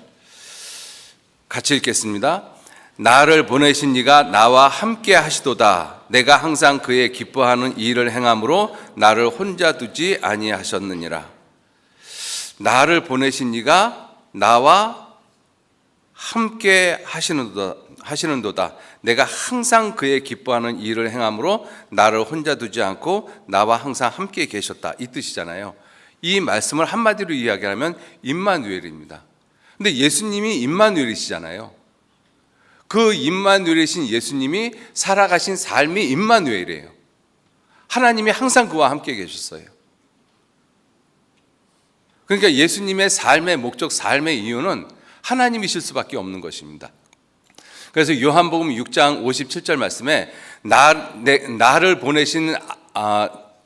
Speaker 1: 같이 읽겠습니다. 나를 보내신 이가 나와 함께 하시도다. 내가 항상 그의 기뻐하는 일을 행함으로 나를 혼자 두지 아니하셨느니라. 나를 보내신 이가 나와 함께 하시는도다. 내가 항상 그의 기뻐하는 일을 행함으로 나를 혼자 두지 않고 나와 항상 함께 계셨다. 이 뜻이잖아요. 이 말씀을 한마디로 이야기하면 임마누엘입니다. 근데 예수님이 임마누엘이시잖아요. 그 임마누엘이신 예수님이 살아가신 삶이 임마누엘이에요. 하나님이 항상 그와 함께 계셨어요. 그러니까 예수님의 삶의 목적, 삶의 이유는 하나님이실 수밖에 없는 것입니다. 그래서 요한복음 6장 57절 말씀에 나를 보내신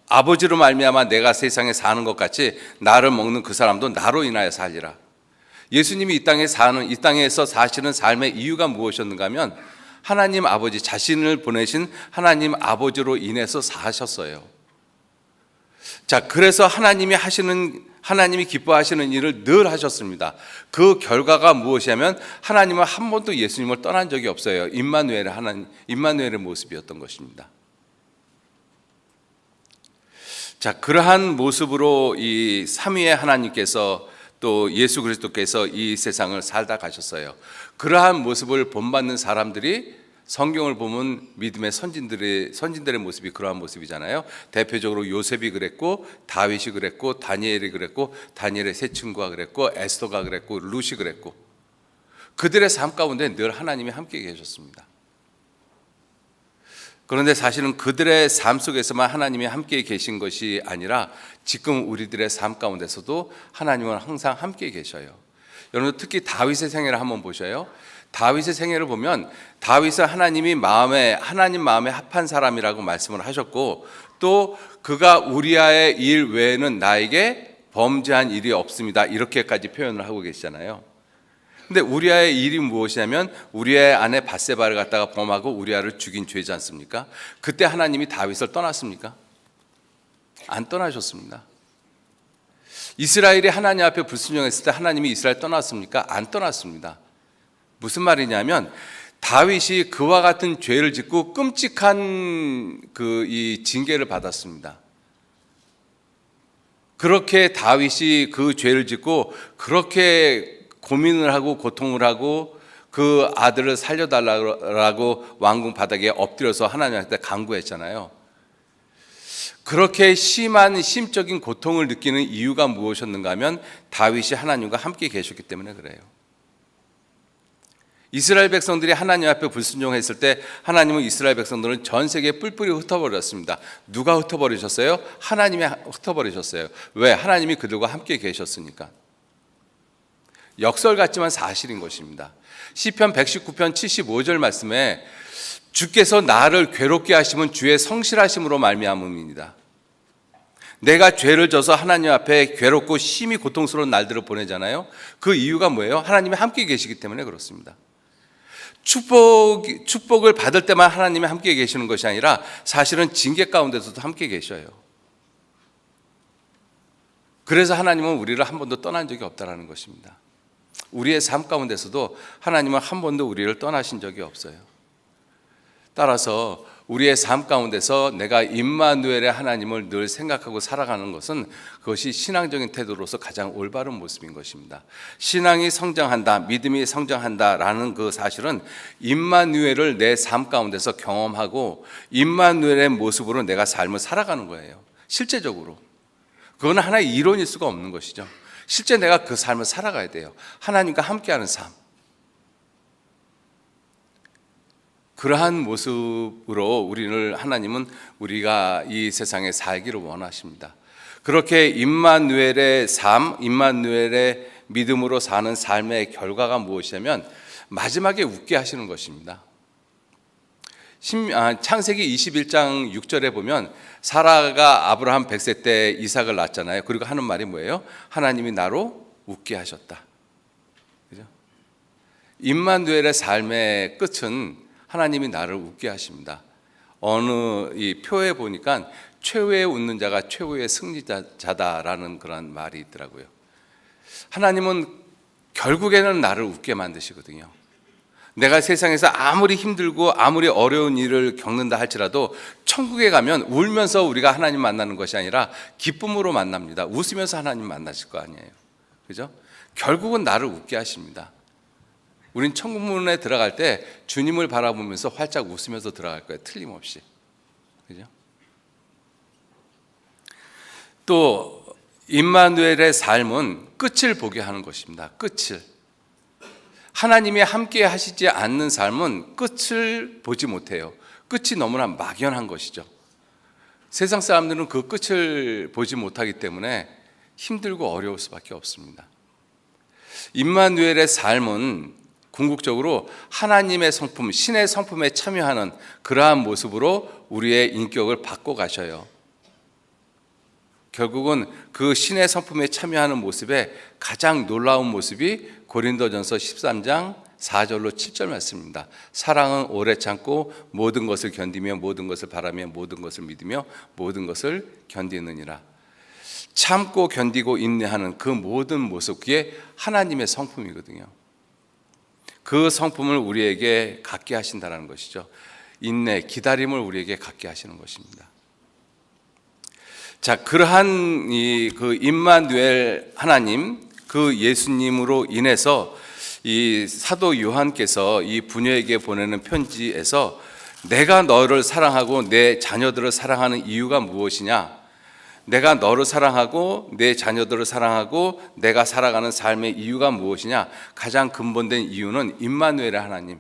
Speaker 1: 아버지로 말미암아 내가 세상에 사는 것 같이 나를 먹는 그 사람도 나로 인하여 살리라. 예수님이 이 땅에서 사시는 삶의 이유가 무엇이었는가 하면 하나님 아버지, 자신을 보내신 하나님 아버지로 인해서 사셨어요. 자, 그래서 하나님이 기뻐하시는 일을 늘 하셨습니다. 그 결과가 무엇이냐면 하나님은 한 번도 예수님을 떠난 적이 없어요. 임마누엘의 모습이었던 것입니다. 자, 그러한 모습으로 이 삼위의 하나님께서 또 예수 그리스도께서 이 세상을 살다 가셨어요. 그러한 모습을 본받는 사람들이 성경을 보면 믿음의 선진들의 모습이 그러한 모습이잖아요. 대표적으로 요셉이 그랬고, 다윗이 그랬고, 다니엘이 그랬고, 다니엘의 세 친구가 그랬고, 에스더가 그랬고, 룻이 그랬고, 그들의 삶 가운데 늘 하나님이 함께 계셨습니다. 그런데 사실은 그들의 삶 속에서만 하나님이 함께 계신 것이 아니라 지금 우리들의 삶 가운데서도 하나님은 항상 함께 계셔요. 여러분, 특히 다윗의 생애를 한번 보셔요. 다윗의 생애를 보면 다윗은 하나님 마음에 합한 사람이라고 말씀을 하셨고, 또 그가 우리아의 일 외에는 나에게 범죄한 일이 없습니다, 이렇게까지 표현을 하고 계시잖아요. 근데 우리아의 일이 무엇이냐면 우리아의 아내 밧세바를 갖다가 범하고 우리아를 죽인 죄지 않습니까? 그때 하나님이 다윗을 떠났습니까? 안 떠나셨습니다. 이스라엘이 하나님 앞에 불순종했을 때 하나님이 이스라엘 떠났습니까? 안 떠났습니다. 무슨 말이냐면 다윗이 그와 같은 죄를 짓고 끔찍한 이 징계를 받았습니다. 그렇게 다윗이 그 죄를 짓고 그렇게 고민을 하고 고통을 하고 그 아들을 살려달라고 왕궁 바닥에 엎드려서 하나님한테 간구했잖아요. 그렇게 심한 심적인 고통을 느끼는 이유가 무엇이었는가 하면 다윗이 하나님과 함께 계셨기 때문에 그래요. 이스라엘 백성들이 하나님 앞에 불순종했을 때 하나님은 이스라엘 백성들은 전 세계에 뿔뿔이 흩어버렸습니다. 누가 흩어버리셨어요? 하나님이 흩어버리셨어요. 왜? 하나님이 그들과 함께 계셨으니까. 역설 같지만 사실인 것입니다. 시편 119편 75절 말씀에 주께서 나를 괴롭게 하심은 주의 성실하심으로 말미암음이니이다. 내가 죄를 져서 하나님 앞에 괴롭고 심히 고통스러운 날들을 보내잖아요. 그 이유가 뭐예요? 하나님이 함께 계시기 때문에 그렇습니다. 축복을 받을 때만 하나님이 함께 계시는 것이 아니라 사실은 징계 가운데서도 함께 계셔요. 그래서 하나님은 우리를 한 번도 떠난 적이 없다는 것입니다. 우리의 삶 가운데서도 하나님은 한 번도 우리를 떠나신 적이 없어요. 따라서 우리의 삶 가운데서 내가 임마누엘의 하나님을 늘 생각하고 살아가는 것은 그것이 신앙적인 태도로서 가장 올바른 모습인 것입니다. 신앙이 성장한다, 믿음이 성장한다라는 그 사실은 임마누엘을 내 삶 가운데서 경험하고 임마누엘의 모습으로 내가 삶을 살아가는 거예요. 실제적으로. 그건 하나의 이론일 수가 없는 것이죠. 실제 내가 그 삶을 살아가야 돼요. 하나님과 함께하는 삶. 그러한 모습으로 하나님은 우리가 이 세상에 살기를 원하십니다. 그렇게 임마누엘의 삶, 임마누엘의 믿음으로 사는 삶의 결과가 무엇이냐면 마지막에 웃게 하시는 것입니다. 창세기 21장 6절에 보면 사라가 아브라함 100세 때 이삭을 낳았잖아요. 그리고 하는 말이 뭐예요? 하나님이 나로 웃게 하셨다. 그죠? 임마누엘의 삶의 끝은 하나님이 나를 웃게 하십니다. 어느 이 표에 보니까 최후에 웃는 자가 최후의 승리자다라는 그런 말이 있더라고요. 하나님은 결국에는 나를 웃게 만드시거든요. 내가 세상에서 아무리 힘들고 아무리 어려운 일을 겪는다 할지라도 천국에 가면 울면서 우리가 하나님 만나는 것이 아니라 기쁨으로 만납니다. 웃으면서 하나님 만나실 거 아니에요. 그죠? 결국은 나를 웃게 하십니다. 우린 천국문에 들어갈 때 주님을 바라보면서 활짝 웃으면서 들어갈 거예요. 틀림없이. 그죠? 또 임마누엘의 삶은 끝을 보게 하는 것입니다. 끝을. 하나님이 함께 하시지 않는 삶은 끝을 보지 못해요. 끝이 너무나 막연한 것이죠. 세상 사람들은 그 끝을 보지 못하기 때문에 힘들고 어려울 수밖에 없습니다. 임마누엘의 삶은 궁극적으로 하나님의 성품, 신의 성품에 참여하는 그러한 모습으로 우리의 인격을 바꿔가셔요. 결국은 그 신의 성품에 참여하는 모습의 가장 놀라운 모습이 고린도전서 13장 4절로 7절 말씀입니다. 사랑은 오래 참고 모든 것을 견디며 모든 것을 바라며 모든 것을 믿으며 모든 것을 견디느니라. 참고 견디고 인내하는 그 모든 모습, 그게 하나님의 성품이거든요. 그 성품을 우리에게 갖게 하신다는 것이죠. 인내, 기다림을 우리에게 갖게 하시는 것입니다. 자, 그러한 그 임마누엘 하나님, 그 예수님으로 인해서 이 사도 요한께서 이 부녀에게 보내는 편지에서 내가 너를 사랑하고 내 자녀들을 사랑하는 이유가 무엇이냐? 내가 너를 사랑하고 내 자녀들을 사랑하고 내가 살아가는 삶의 이유가 무엇이냐? 가장 근본된 이유는 임마누엘의 하나님,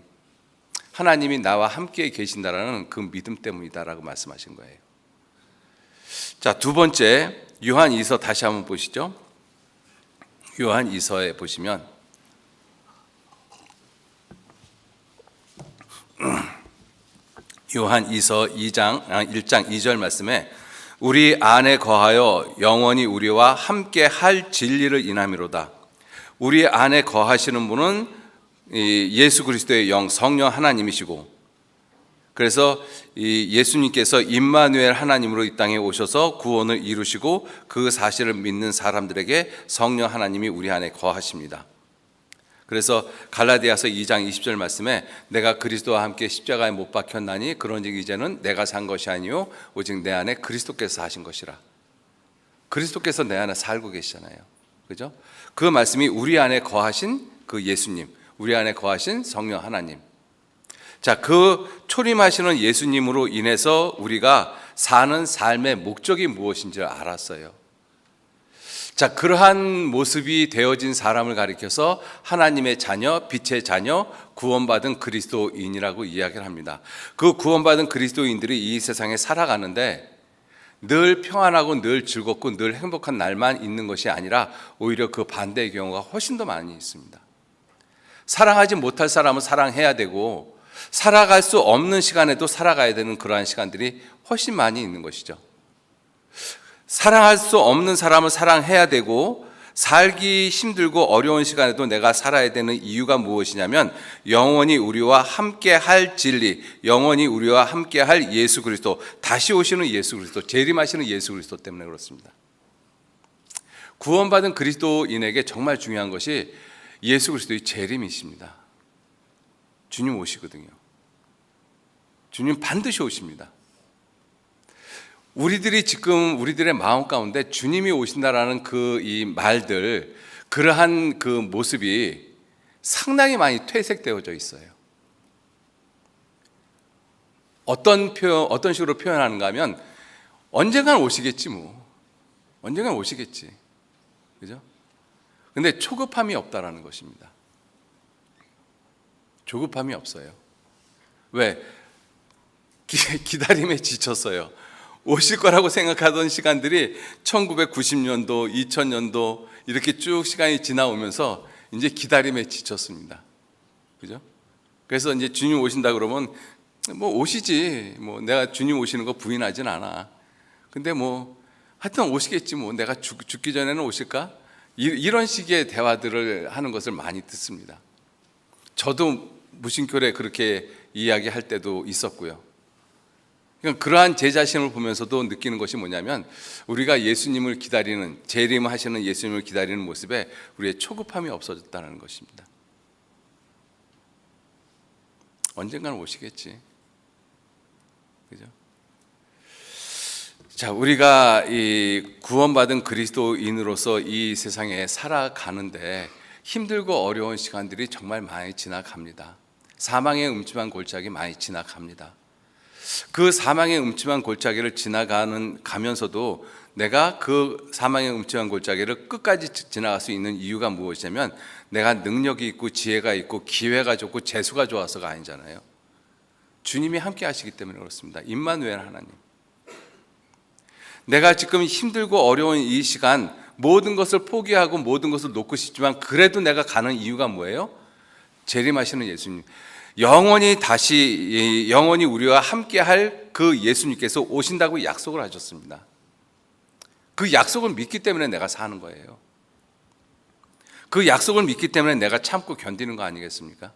Speaker 1: 하나님이 나와 함께 계신다라는 그 믿음 때문이다라고 말씀하신 거예요. 자, 두 번째, 요한 2서 다시 한번 보시죠. 요한 2서에 보시면 요한 2서 1장 2절 말씀에 우리 안에 거하여 영원히 우리와 함께 할 진리를 인함이로다. 우리 안에 거하시는 분은 예수 그리스도의 영 성령 하나님이시고, 그래서 예수님께서 임마누엘 하나님으로 이 땅에 오셔서 구원을 이루시고 그 사실을 믿는 사람들에게 성령 하나님이 우리 안에 거하십니다. 그래서 갈라디아서 2장 20절 말씀에 내가 그리스도와 함께 십자가에 못 박혔나니 그런즉 이제는 내가 산 것이 아니요 오직 내 안에 그리스도께서 사신 것이라. 그리스도께서 내 안에 살고 계시잖아요. 그죠? 그 말씀이 우리 안에 거하신 그 예수님, 우리 안에 거하신 성령 하나님. 자, 그 초림하시는 예수님으로 인해서 우리가 사는 삶의 목적이 무엇인지 알았어요. 자, 그러한 모습이 되어진 사람을 가리켜서 하나님의 자녀, 빛의 자녀, 구원받은 그리스도인이라고 이야기를 합니다. 그 구원받은 그리스도인들이 이 세상에 살아가는데 늘 평안하고 늘 즐겁고 늘 행복한 날만 있는 것이 아니라 오히려 그 반대의 경우가 훨씬 더 많이 있습니다. 사랑하지 못할 사람은 사랑해야 되고 살아갈 수 없는 시간에도 살아가야 되는 그러한 시간들이 훨씬 많이 있는 것이죠. 사랑할 수 없는 사람을 사랑해야 되고 살기 힘들고 어려운 시간에도 내가 살아야 되는 이유가 무엇이냐면 영원히 우리와 함께 할 진리, 영원히 우리와 함께 할 예수 그리스도, 다시 오시는 예수 그리스도, 재림하시는 예수 그리스도 때문에 그렇습니다. 구원받은 그리스도인에게 정말 중요한 것이 예수 그리스도의 재림이십니다. 주님 오시거든요. 주님 반드시 오십니다. 우리들이 지금 우리들의 마음 가운데 주님이 오신다라는 이 말들, 그러한 그 모습이 상당히 많이 퇴색되어져 있어요. 어떤 식으로 표현하는가 하면 언젠간 오시겠지 뭐. 언젠간 오시겠지. 그죠? 근데 초급함이 없다라는 것입니다. 조급함이 없어요. 왜? 기다림에 지쳤어요. 오실 거라고 생각하던 시간들이 1990년도, 2000년도 이렇게 쭉 시간이 지나오면서 이제 기다림에 지쳤습니다. 그죠? 그래서 이제 주님 오신다 그러면 뭐 오시지. 뭐 내가 주님 오시는 거 부인하진 않아. 근데 뭐 하여튼 오시겠지 뭐. 내가 죽기 전에는 오실까? 이런 식의 대화들을 하는 것을 많이 듣습니다. 저도 무신교례 그렇게 이야기할 때도 있었고요. 그러니까 그러한 제 자신을 보면서도 느끼는 것이 뭐냐면 우리가 예수님을 기다리는, 재림하시는 예수님을 기다리는 모습에 우리의 초급함이 없어졌다는 것입니다. 언젠가는 오시겠지. 그죠? 자, 우리가 이 구원받은 그리스도인으로서 이 세상에 살아가는데 힘들고 어려운 시간들이 정말 많이 지나갑니다. 사망의 음침한 골짜기 많이 지나갑니다. 그 사망의 음침한 골짜기를 가면서도 내가 그 사망의 음침한 골짜기를 끝까지 지나갈 수 있는 이유가 무엇이냐면 내가 능력이 있고 지혜가 있고 기회가 좋고 재수가 좋아서가 아니잖아요. 주님이 함께 하시기 때문에 그렇습니다. 임마누엘 하나님. 내가 지금 힘들고 어려운 이 시간 모든 것을 포기하고 모든 것을 놓고 싶지만 그래도 내가 가는 이유가 뭐예요? 재림하시는 예수님. 영원히 우리와 함께 할 그 예수님께서 오신다고 약속을 하셨습니다. 그 약속을 믿기 때문에 내가 사는 거예요. 그 약속을 믿기 때문에 내가 참고 견디는 거 아니겠습니까?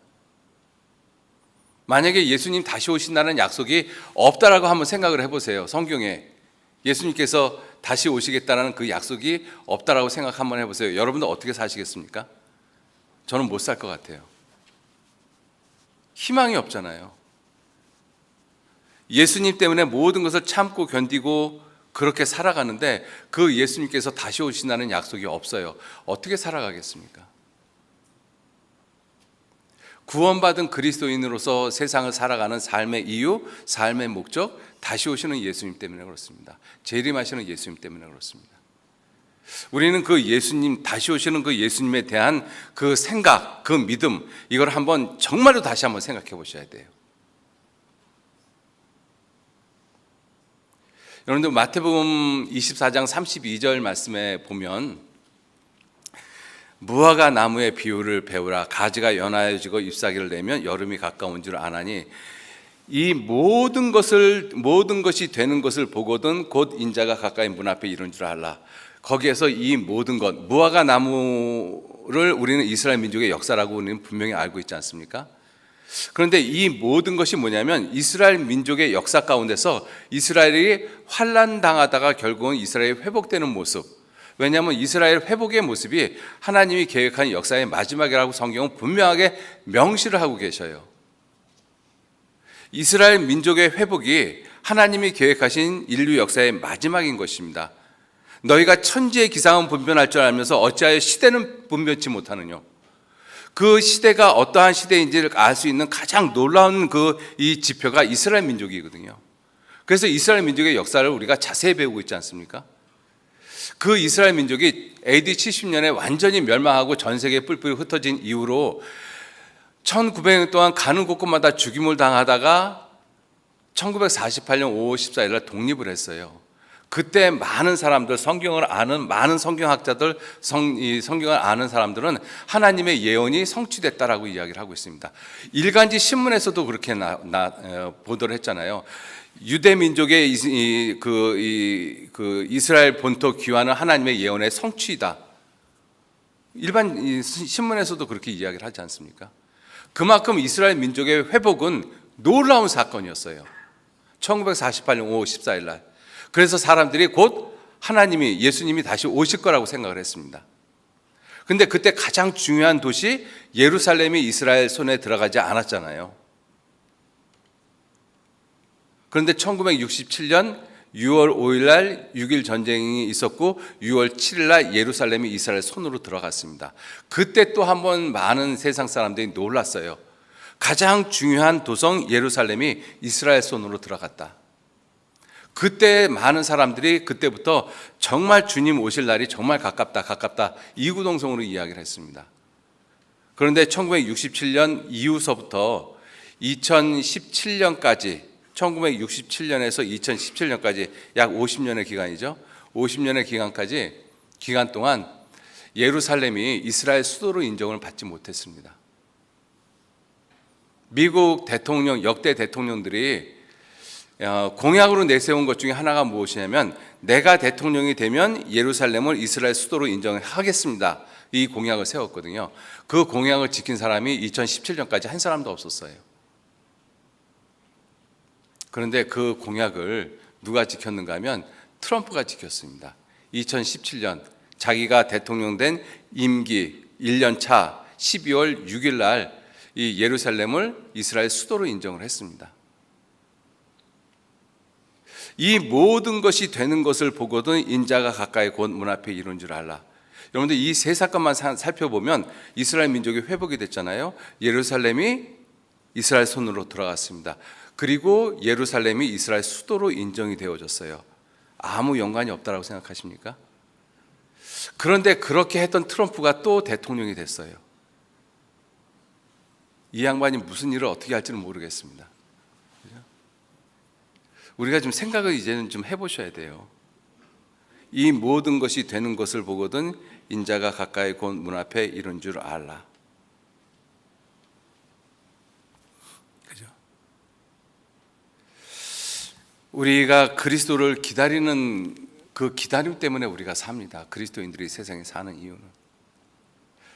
Speaker 1: 만약에 예수님 다시 오신다는 약속이 없다라고 한번 생각을 해보세요. 성경에 예수님께서 다시 오시겠다는 그 약속이 없다라고 생각 한번 해보세요. 여러분들 어떻게 사시겠습니까? 저는 못 살 것 같아요. 희망이 없잖아요. 예수님 때문에 모든 것을 참고 견디고 그렇게 살아가는데 그 예수님께서 다시 오신다는 약속이 없어요. 어떻게 살아가겠습니까? 구원받은 그리스도인으로서 세상을 살아가는 삶의 이유, 삶의 목적, 다시 오시는 예수님 때문에 그렇습니다. 재림하시는 예수님 때문에 그렇습니다. 우리는 그 예수님, 다시 오시는 그 예수님에 대한 그 생각, 그 믿음, 이걸 한번 정말로 다시 한번 생각해 보셔야 돼요. 여러분들 마태복음 24장 32절 말씀에 보면 무화과 나무의 비유를 배우라. 가지가 연하여지고 잎사귀를 내면 여름이 가까운 줄 아나니 이 모든 것이 되는 것을 보거든 곧 인자가 가까이 문 앞에 이른 줄 알라. 거기에서 이 모든 것, 무화과 나무를 우리는 이스라엘 민족의 역사라고 우리는 분명히 알고 있지 않습니까? 그런데 이 모든 것이 뭐냐면 이스라엘 민족의 역사 가운데서 이스라엘이 환난 당하다가 결국은 이스라엘이 회복되는 모습. 왜냐하면 이스라엘 회복의 모습이 하나님이 계획한 역사의 마지막이라고 성경은 분명하게 명시를 하고 계셔요. 이스라엘 민족의 회복이 하나님이 계획하신 인류 역사의 마지막인 것입니다. 너희가 천지의 기상은 분별할 줄 알면서 어찌하여 시대는 분별치 못하느냐. 그 시대가 어떠한 시대인지를 알 수 있는 가장 놀라운 이 지표가 이스라엘 민족이거든요. 그래서 이스라엘 민족의 역사를 우리가 자세히 배우고 있지 않습니까? 그 이스라엘 민족이 AD 70년에 완전히 멸망하고 전 세계에 뿔뿔이 흩어진 이후로 1900년 동안 가는 곳곳마다 죽임을 당하다가 1948년 5월 14일 날 독립을 했어요. 그때 많은 사람들, 성경을 아는 많은 성경학자들, 성경을 아는 사람들은 하나님의 예언이 성취됐다라고 이야기를 하고 있습니다. 일간지 신문에서도 그렇게 보도를 했잖아요. 유대 민족의 이스라엘 본토 귀환은 하나님의 예언의 성취이다. 일반 신문에서도 그렇게 이야기를 하지 않습니까? 그만큼 이스라엘 민족의 회복은 놀라운 사건이었어요. 1948년 5월 14일 날. 그래서 사람들이 곧 하나님이, 예수님이 다시 오실 거라고 생각을 했습니다. 근데 그때 가장 중요한 도시 예루살렘이 이스라엘 손에 들어가지 않았잖아요. 그런데 1967년 6월 5일 날 6.1 전쟁이 있었고 6월 7일 날 예루살렘이 이스라엘 손으로 들어갔습니다. 그때 또 한 번 많은 세상 사람들이 놀랐어요. 가장 중요한 도성 예루살렘이 이스라엘 손으로 들어갔다. 그때 많은 사람들이 그때부터 정말 주님 오실 날이 정말 가깝다 이구동성으로 이야기를 했습니다. 그런데 1967년 이후서부터 2017년까지 1967년에서 2017년까지 약 50년의 기간이죠. 50년의 기간 동안 예루살렘이 이스라엘 수도로 인정을 받지 못했습니다. 미국 대통령, 역대 대통령들이 공약으로 내세운 것 중에 하나가 무엇이냐면 내가 대통령이 되면 예루살렘을 이스라엘 수도로 인정하겠습니다. 이 공약을 세웠거든요. 그 공약을 지킨 사람이 2017년까지 한 사람도 없었어요. 그런데 그 공약을 누가 지켰는가 하면 트럼프가 지켰습니다. 2017년 자기가 대통령 된 임기 1년 차 12월 6일 날 이 예루살렘을 이스라엘 수도로 인정을 했습니다. 이 모든 것이 되는 것을 보거든 인자가 가까이 곧 문 앞에 이른 줄 알라. 여러분들 이 세 사건만 살펴보면 이스라엘 민족이 회복이 됐잖아요. 예루살렘이 이스라엘 손으로 들어갔습니다. 그리고 예루살렘이 이스라엘 수도로 인정이 되어졌어요. 아무 연관이 없다라고 생각하십니까? 그런데 그렇게 했던 트럼프가 또 대통령이 됐어요. 이 양반이 무슨 일을 어떻게 할지는 모르겠습니다. 우리가 좀 생각을 이제는 좀 해보셔야 돼요. 이 모든 것이 되는 것을 보거든 인자가 가까이 곧 문 앞에 이른 줄 알라. 그죠? 우리가 그리스도를 기다리는 그 기다림 때문에 우리가 삽니다. 그리스도인들이 세상에 사는 이유는.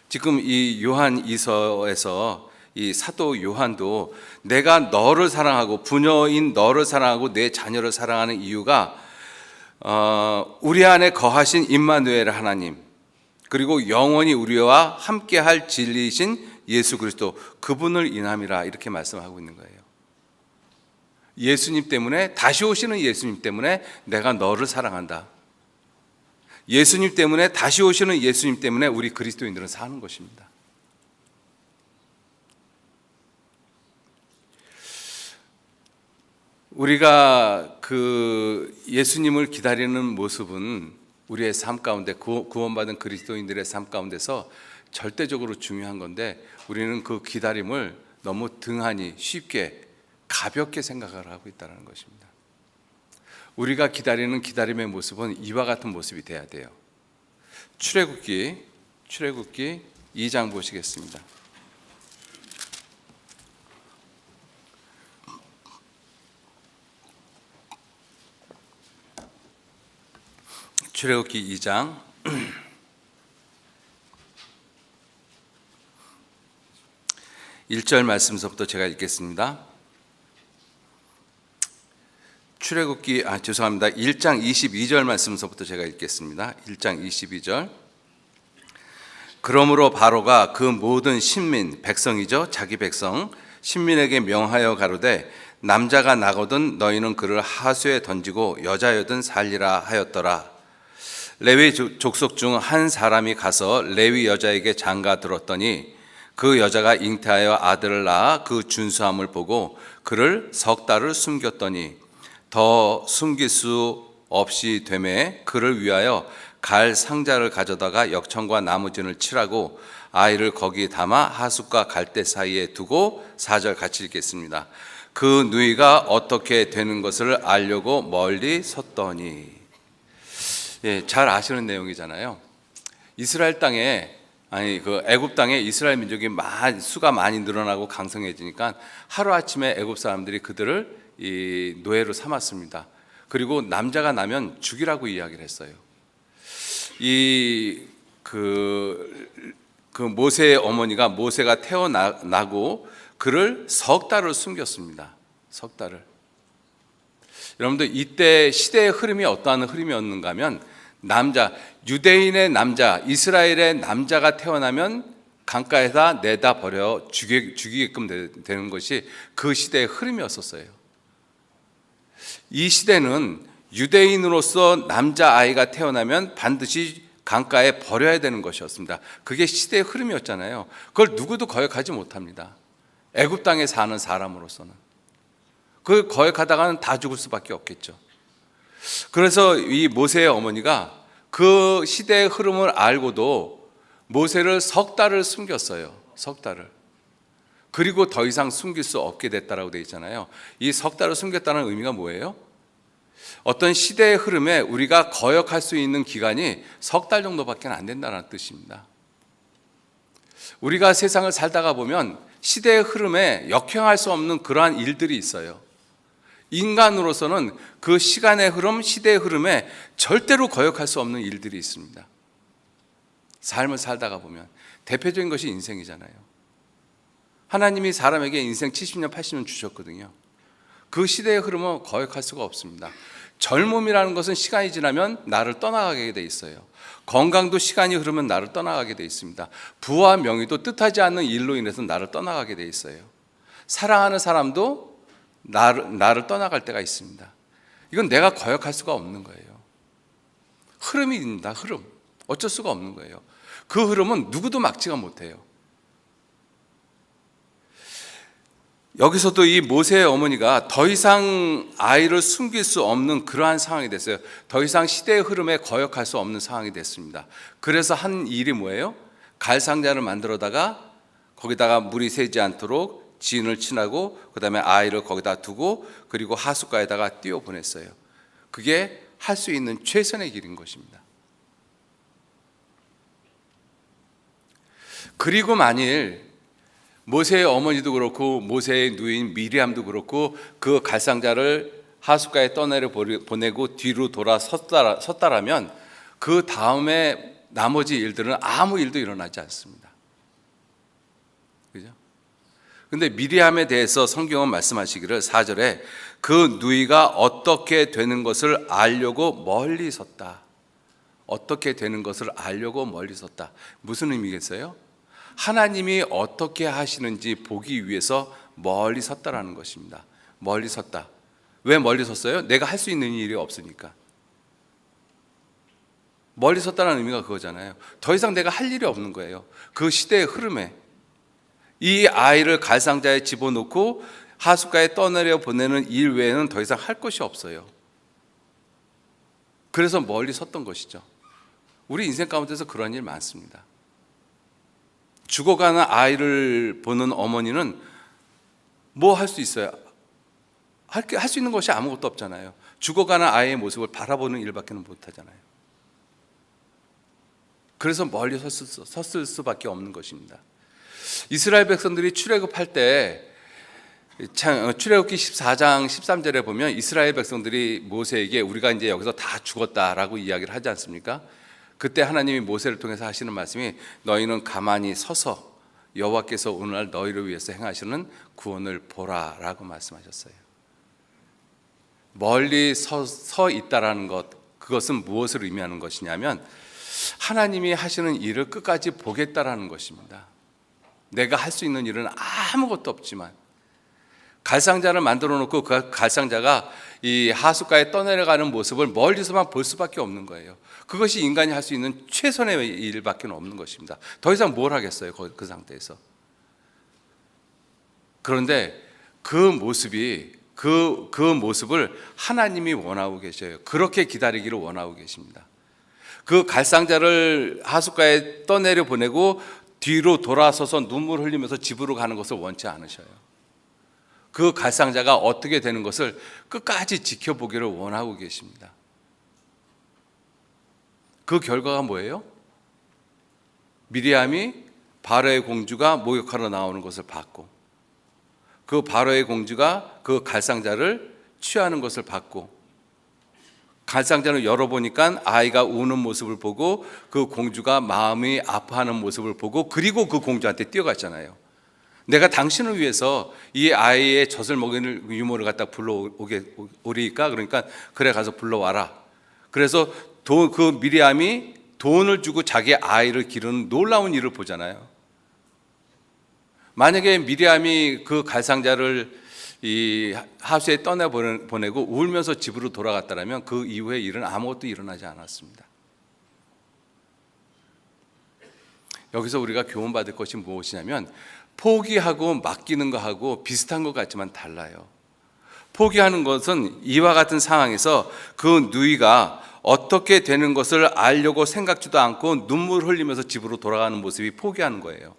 Speaker 1: 지금 이 요한 이서에서 이 사도 요한도 내가 너를 사랑하고 부녀인 너를 사랑하고 내 자녀를 사랑하는 이유가 우리 안에 거하신 임마누엘 하나님, 그리고 영원히 우리와 함께할 진리이신 예수 그리스도 그분을 인함이라 이렇게 말씀하고 있는 거예요. 예수님 때문에, 다시 오시는 예수님 때문에 내가 너를 사랑한다. 예수님 때문에, 다시 오시는 예수님 때문에 우리 그리스도인들은 사는 것입니다. 우리가 그 예수님을 기다리는 모습은 우리의 삶 가운데 구원받은 그리스도인들의 삶 가운데서 절대적으로 중요한 건데 우리는 그 기다림을 너무 등한히 쉽게 가볍게 생각을 하고 있다는 것입니다. 우리가 기다리는 기다림의 모습은 이와 같은 모습이 돼야 돼요. 출애굽기 2장 보시겠습니다. 출애굽기 2장 1절 말씀서부터 제가 읽겠습니다. 출애굽기 1장 22절 말씀서부터 제가 읽겠습니다. 1장 22절. 그러므로 바로가 그 모든 신민, 백성이죠, 자기 백성 신민에게 명하여 가로되 남자가 나거든 너희는 그를 하수에 던지고 여자여든 살리라 하였더라. 레위 족속 중 한 사람이 가서 레위 여자에게 장가 들었더니 그 여자가 잉태하여 아들을 낳아 그 준수함을 보고 그를 석 달을 숨겼더니 더 숨길 수 없이 되매 그를 위하여 갈 상자를 가져다가 역청과 나무진을 칠하고 아이를 거기 담아 하숫과 갈대 사이에 두고 4절 같이 읽겠습니다. 그 누이가 어떻게 되는 것을 알려고 멀리 섰더니. 예, 잘 아시는 내용이잖아요. 이스라엘 땅에 그 애굽 땅에 이스라엘 민족이 수가 많이 늘어나고 강성해지니까 하루 아침에 애굽 사람들이 그들을 이 노예로 삼았습니다. 그리고 남자가 나면 죽이라고 이야기를 했어요. 그 모세의 어머니가 모세가 태어나고 그를 석 달을 숨겼습니다. 석 달을. 여러분들 이때 시대의 흐름이 어떠한 흐름이었는가 하면 유대인의 남자, 이스라엘의 남자가 태어나면 강가에다 내다 버려 죽이게끔 되는 것이 그 시대의 흐름이었었어요. 이 시대는 유대인으로서 남자아이가 태어나면 반드시 강가에 버려야 되는 것이었습니다. 그게 시대의 흐름이었잖아요. 그걸 누구도 거역하지 못합니다. 애굽 땅에 사는 사람으로서는. 그걸 거역하다가는 다 죽을 수밖에 없겠죠. 그래서 이 모세의 어머니가 그 시대의 흐름을 알고도 모세를 석 달을 숨겼어요. 석 달을. 그리고 더 이상 숨길 수 없게 됐다라고 되어 있잖아요. 이 석 달을 숨겼다는 의미가 뭐예요? 어떤 시대의 흐름에 우리가 거역할 수 있는 기간이 석 달 정도밖에 안 된다는 뜻입니다. 우리가 세상을 살다가 보면 시대의 흐름에 역행할 수 없는 그러한 일들이 있어요. 인간으로서는 그 시간의 흐름, 시대의 흐름에 절대로 거역할 수 없는 일들이 있습니다. 삶을 살다가 보면 대표적인 것이 인생이잖아요. 하나님이 사람에게 인생 70년, 80년 주셨거든요. 그 시대의 흐름은 거역할 수가 없습니다. 젊음이라는 것은 시간이 지나면 나를 떠나가게 돼 있어요. 건강도 시간이 흐르면 나를 떠나가게 돼 있습니다. 부와 명예도 뜻하지 않는 일로 인해서 나를 떠나가게 돼 있어요. 사랑하는 사람도 나를 떠나갈 때가 있습니다. 이건 내가 거역할 수가 없는 거예요. 흐름입니다. 흐름. 어쩔 수가 없는 거예요. 그 흐름은 누구도 막지가 못해요. 여기서도 이 모세의 어머니가 더 이상 아이를 숨길 수 없는 그러한 상황이 됐어요. 더 이상 시대의 흐름에 거역할 수 없는 상황이 됐습니다. 그래서 한 일이 뭐예요? 갈상자를 만들어다가 거기다가 물이 새지 않도록 진을 칠하고 그 다음에 아이를 거기다 두고 그리고 하숫가에다가 띄워 보냈어요. 그게 할 수 있는 최선의 길인 것입니다. 그리고 만일 모세의 어머니도 그렇고 모세의 누인 미리암도 그렇고 그 갈상자를 하숫가에 떠내려 보내고 뒤로 돌아 섰다라면 그 다음에 나머지 일들은 아무 일도 일어나지 않습니다. 그죠? 근데 미리암에 대해서 성경은 말씀하시기를 4절에 그 누이가 어떻게 되는 것을 알려고 멀리 섰다. 어떻게 되는 것을 알려고 멀리 섰다. 무슨 의미겠어요? 하나님이 어떻게 하시는지 보기 위해서 멀리 섰다라는 것입니다. 멀리 섰다. 왜 멀리 섰어요? 내가 할 수 있는 일이 없으니까. 멀리 섰다는 의미가 그거잖아요. 더 이상 내가 할 일이 없는 거예요. 그 시대의 흐름에 이 아이를 갈상자에 집어넣고 하숫가에 떠내려 보내는 일 외에는 더 이상 할 것이 없어요. 그래서 멀리 섰던 것이죠. 우리 인생 가운데서 그런 일 많습니다. 죽어가는 아이를 보는 어머니는 뭐 할 수 있어요? 할 수 있는 것이 아무것도 없잖아요. 죽어가는 아이의 모습을 바라보는 일밖에 못 하잖아요. 그래서 멀리 섰을 수밖에 없는 것입니다. 이스라엘 백성들이 출애굽할 때 출애굽기 14장 13절에 보면 이스라엘 백성들이 모세에게 우리가 이제 여기서 다 죽었다라고 이야기를 하지 않습니까? 그때 하나님이 모세를 통해서 하시는 말씀이 너희는 가만히 서서 여호와께서 오늘날 너희를 위해서 행하시는 구원을 보라라고 말씀하셨어요. 멀리 서 있다라는 것, 그것은 무엇을 의미하는 것이냐면 하나님이 하시는 일을 끝까지 보겠다라는 것입니다. 내가 할 수 있는 일은 아무것도 없지만 갈상자를 만들어 놓고 그 갈상자가 이 하숫가에 떠내려가는 모습을 멀리서만 볼 수밖에 없는 거예요. 그것이 인간이 할 수 있는 최선의 일밖에 없는 것입니다. 더 이상 뭘 하겠어요, 그 상태에서. 그런데 그 모습을 하나님이 원하고 계셔요. 그렇게 기다리기를 원하고 계십니다. 그 갈상자를 하숫가에 떠내려 보내고 뒤로 돌아서서 눈물 흘리면서 집으로 가는 것을 원치 않으셔요. 그 갈상자가 어떻게 되는 것을 끝까지 지켜보기를 원하고 계십니다. 그 결과가 뭐예요? 미리암이 바로의 공주가 목욕하러 나오는 것을 봤고, 그 바로의 공주가 그 갈상자를 취하는 것을 봤고, 갈상자를 열어보니까 아이가 우는 모습을 보고 그 공주가 마음이 아파하는 모습을 보고, 그리고 그 공주한테 뛰어갔잖아요. 내가 당신을 위해서 이 아이의 젖을 먹이는 유모를 갖다 불러오리까? 그러니까 그래 가서 불러와라. 그래서 그 미리암이 돈을 주고 자기 아이를 기르는 놀라운 일을 보잖아요. 만약에 미리암이 그 갈상자를 이 하수에 떠내보내고 울면서 집으로 돌아갔다면 그 이후의 일은 아무것도 일어나지 않았습니다. 여기서 우리가 교훈받을 것이 무엇이냐면 포기하고 맡기는 것하고 비슷한 것 같지만 달라요. 포기하는 것은 이와 같은 상황에서 그 누이가 어떻게 되는 것을 알려고 생각지도 않고 눈물 흘리면서 집으로 돌아가는 모습이 포기하는 거예요.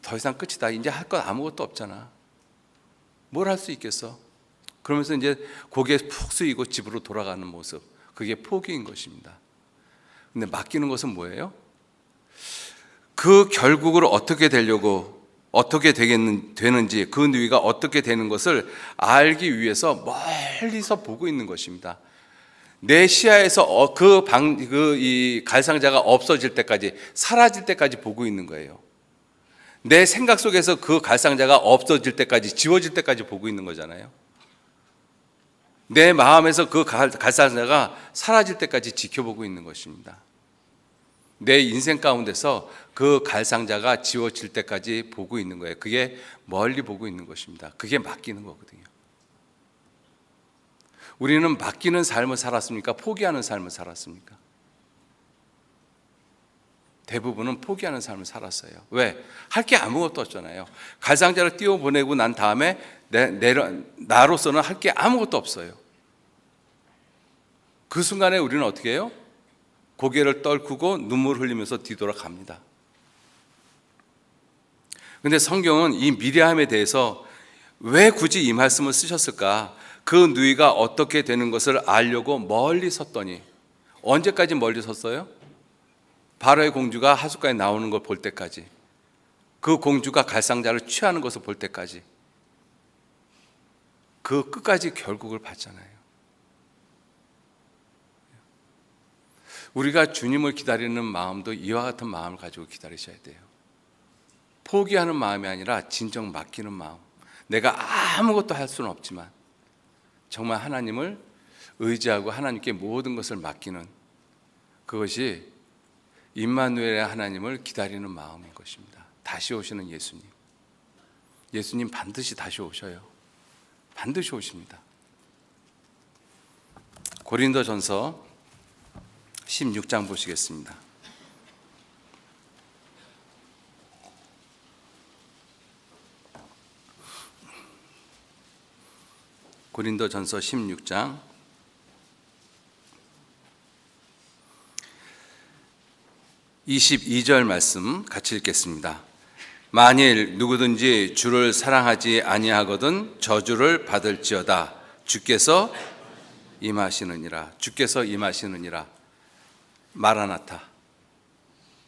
Speaker 1: 더 이상 끝이다. 이제 할 것 아무것도 없잖아. 뭘 할 수 있겠어? 그러면서 이제 고개 푹 숙이고 집으로 돌아가는 모습, 그게 포기인 것입니다. 근데 맡기는 것은 뭐예요? 그 결국을 어떻게 되려고, 어떻게 되는지, 그 누이가 어떻게 되는 것을 알기 위해서 멀리서 보고 있는 것입니다. 내 시야에서 이 갈상자가 없어질 때까지, 사라질 때까지 보고 있는 거예요. 내 생각 속에서 그 갈상자가 없어질 때까지, 지워질 때까지 보고 있는 거잖아요. 내 마음에서 그 갈상자가 사라질 때까지 지켜보고 있는 것입니다. 내 인생 가운데서 그 갈상자가 지워질 때까지 보고 있는 거예요. 그게 멀리 보고 있는 것입니다. 그게 맡기는 거거든요. 우리는 맡기는 삶을 살았습니까? 포기하는 삶을 살았습니까? 대부분은 포기하는 삶을 살았어요. 왜? 할 게 아무것도 없잖아요. 갈상자를 띄워보내고 난 다음에 나로서는 할 게 아무것도 없어요. 그 순간에 우리는 어떻게 해요? 고개를 떨구고 눈물 흘리면서 뒤돌아갑니다. 근데 성경은 이 미리암에 대해서 왜 굳이 이 말씀을 쓰셨을까? 그 누이가 어떻게 되는 것을 알려고 멀리 섰더니, 언제까지 멀리 섰어요? 바로의 공주가 하숫가에 나오는 걸 볼 때까지, 그 공주가 갈상자를 취하는 것을 볼 때까지, 그 끝까지 결국을 봤잖아요. 우리가 주님을 기다리는 마음도 이와 같은 마음을 가지고 기다리셔야 돼요. 포기하는 마음이 아니라 진정 맡기는 마음. 내가 아무것도 할 수는 없지만 정말 하나님을 의지하고 하나님께 모든 것을 맡기는, 그것이 임마누엘의 하나님을 기다리는 마음인 것입니다. 다시 오시는 예수님. 예수님 반드시 다시 오셔요. 반드시 오십니다. 고린도전서 16장 보시겠습니다. 고린도전서 16장 22절 말씀 같이 읽겠습니다. 만일 누구든지 주를 사랑하지 아니하거든 저주를 받을지어다. 주께서 임하시느니라. 주께서 임하시느니라. 마라나타.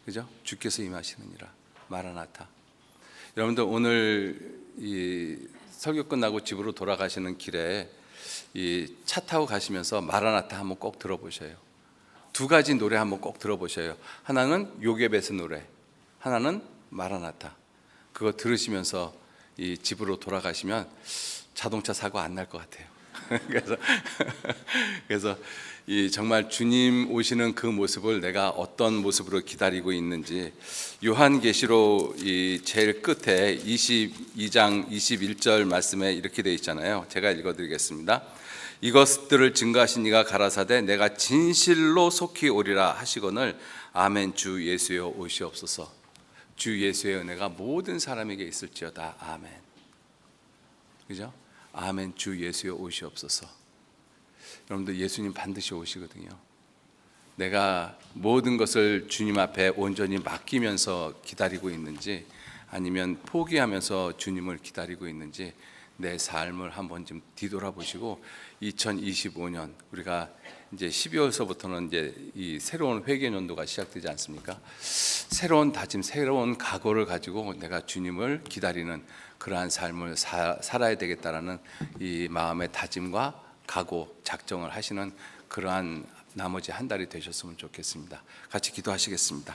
Speaker 1: 그죠? 주께서 임하시느니라. 마라나타. 여러분들 오늘 이 설교 끝나고 집으로 돌아가시는 길에 이 차 타고 가시면서 마라나타 한번 꼭 들어보셔요. 두 가지 노래 한번 꼭 들어보셔요. 하나는 요게벳의 노래, 하나는 마라나타. 그거 들으시면서 이 집으로 돌아가시면 자동차 사고 안 날 것 같아요. 그래서 이 정말 주님 오시는 그 모습을 내가 어떤 모습으로 기다리고 있는지 요한계시록 이 제일 끝에 22장 21절 말씀에 이렇게 되어 있잖아요. 제가 읽어드리겠습니다. 이것들을 증거하신 이가 가라사대 내가 진실로 속히 오리라 하시거늘 아멘. 주 예수여 오시옵소서. 주 예수의 은혜가 모든 사람에게 있을지어다. 아멘. 그죠? 아멘. 주 예수여 오시옵소서. 여러분들 예수님 반드시 오시거든요. 내가 모든 것을 주님 앞에 온전히 맡기면서 기다리고 있는지 아니면 포기하면서 주님을 기다리고 있는지 내 삶을 한번 좀 뒤돌아보시고 2025년 우리가 이제 12월서부터는 이제 이 새로운 회개년도가 시작되지 않습니까? 새로운 다짐, 새로운 각오를 가지고 내가 주님을 기다리는 그러한 삶을 살아야 되겠다라는 이 마음의 다짐과 각오, 작정을 하시는 그러한 나머지 한 달이 되셨으면 좋겠습니다. 같이 기도하시겠습니다.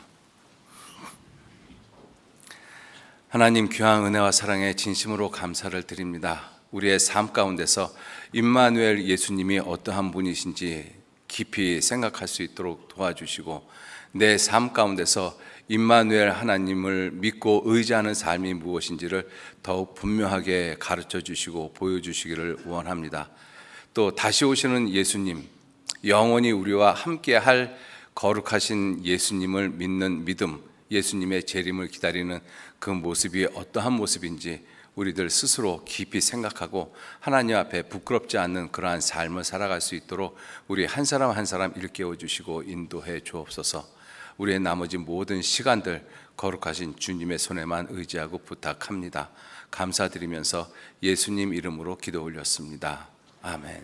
Speaker 1: 하나님 귀한 은혜와 사랑에 진심으로 감사를 드립니다. 우리의 삶 가운데서 임마누엘 예수님이 어떠한 분이신지 깊이 생각할 수 있도록 도와주시고 내 삶 가운데서 임마누엘 하나님을 믿고 의지하는 삶이 무엇인지를 더욱 분명하게 가르쳐 주시고 보여주시기를 원합니다. 또 다시 오시는 예수님, 영원히 우리와 함께할 거룩하신 예수님을 믿는 믿음, 예수님의 재림을 기다리는 그 모습이 어떠한 모습인지 우리들 스스로 깊이 생각하고 하나님 앞에 부끄럽지 않는 그러한 삶을 살아갈 수 있도록 우리 한 사람 한 사람 일깨워 주시고 인도해 주옵소서. 우리의 나머지 모든 시간들 거룩하신 주님의 손에만 의지하고 부탁합니다. 감사드리면서 예수님 이름으로 기도 올렸습니다. 아멘.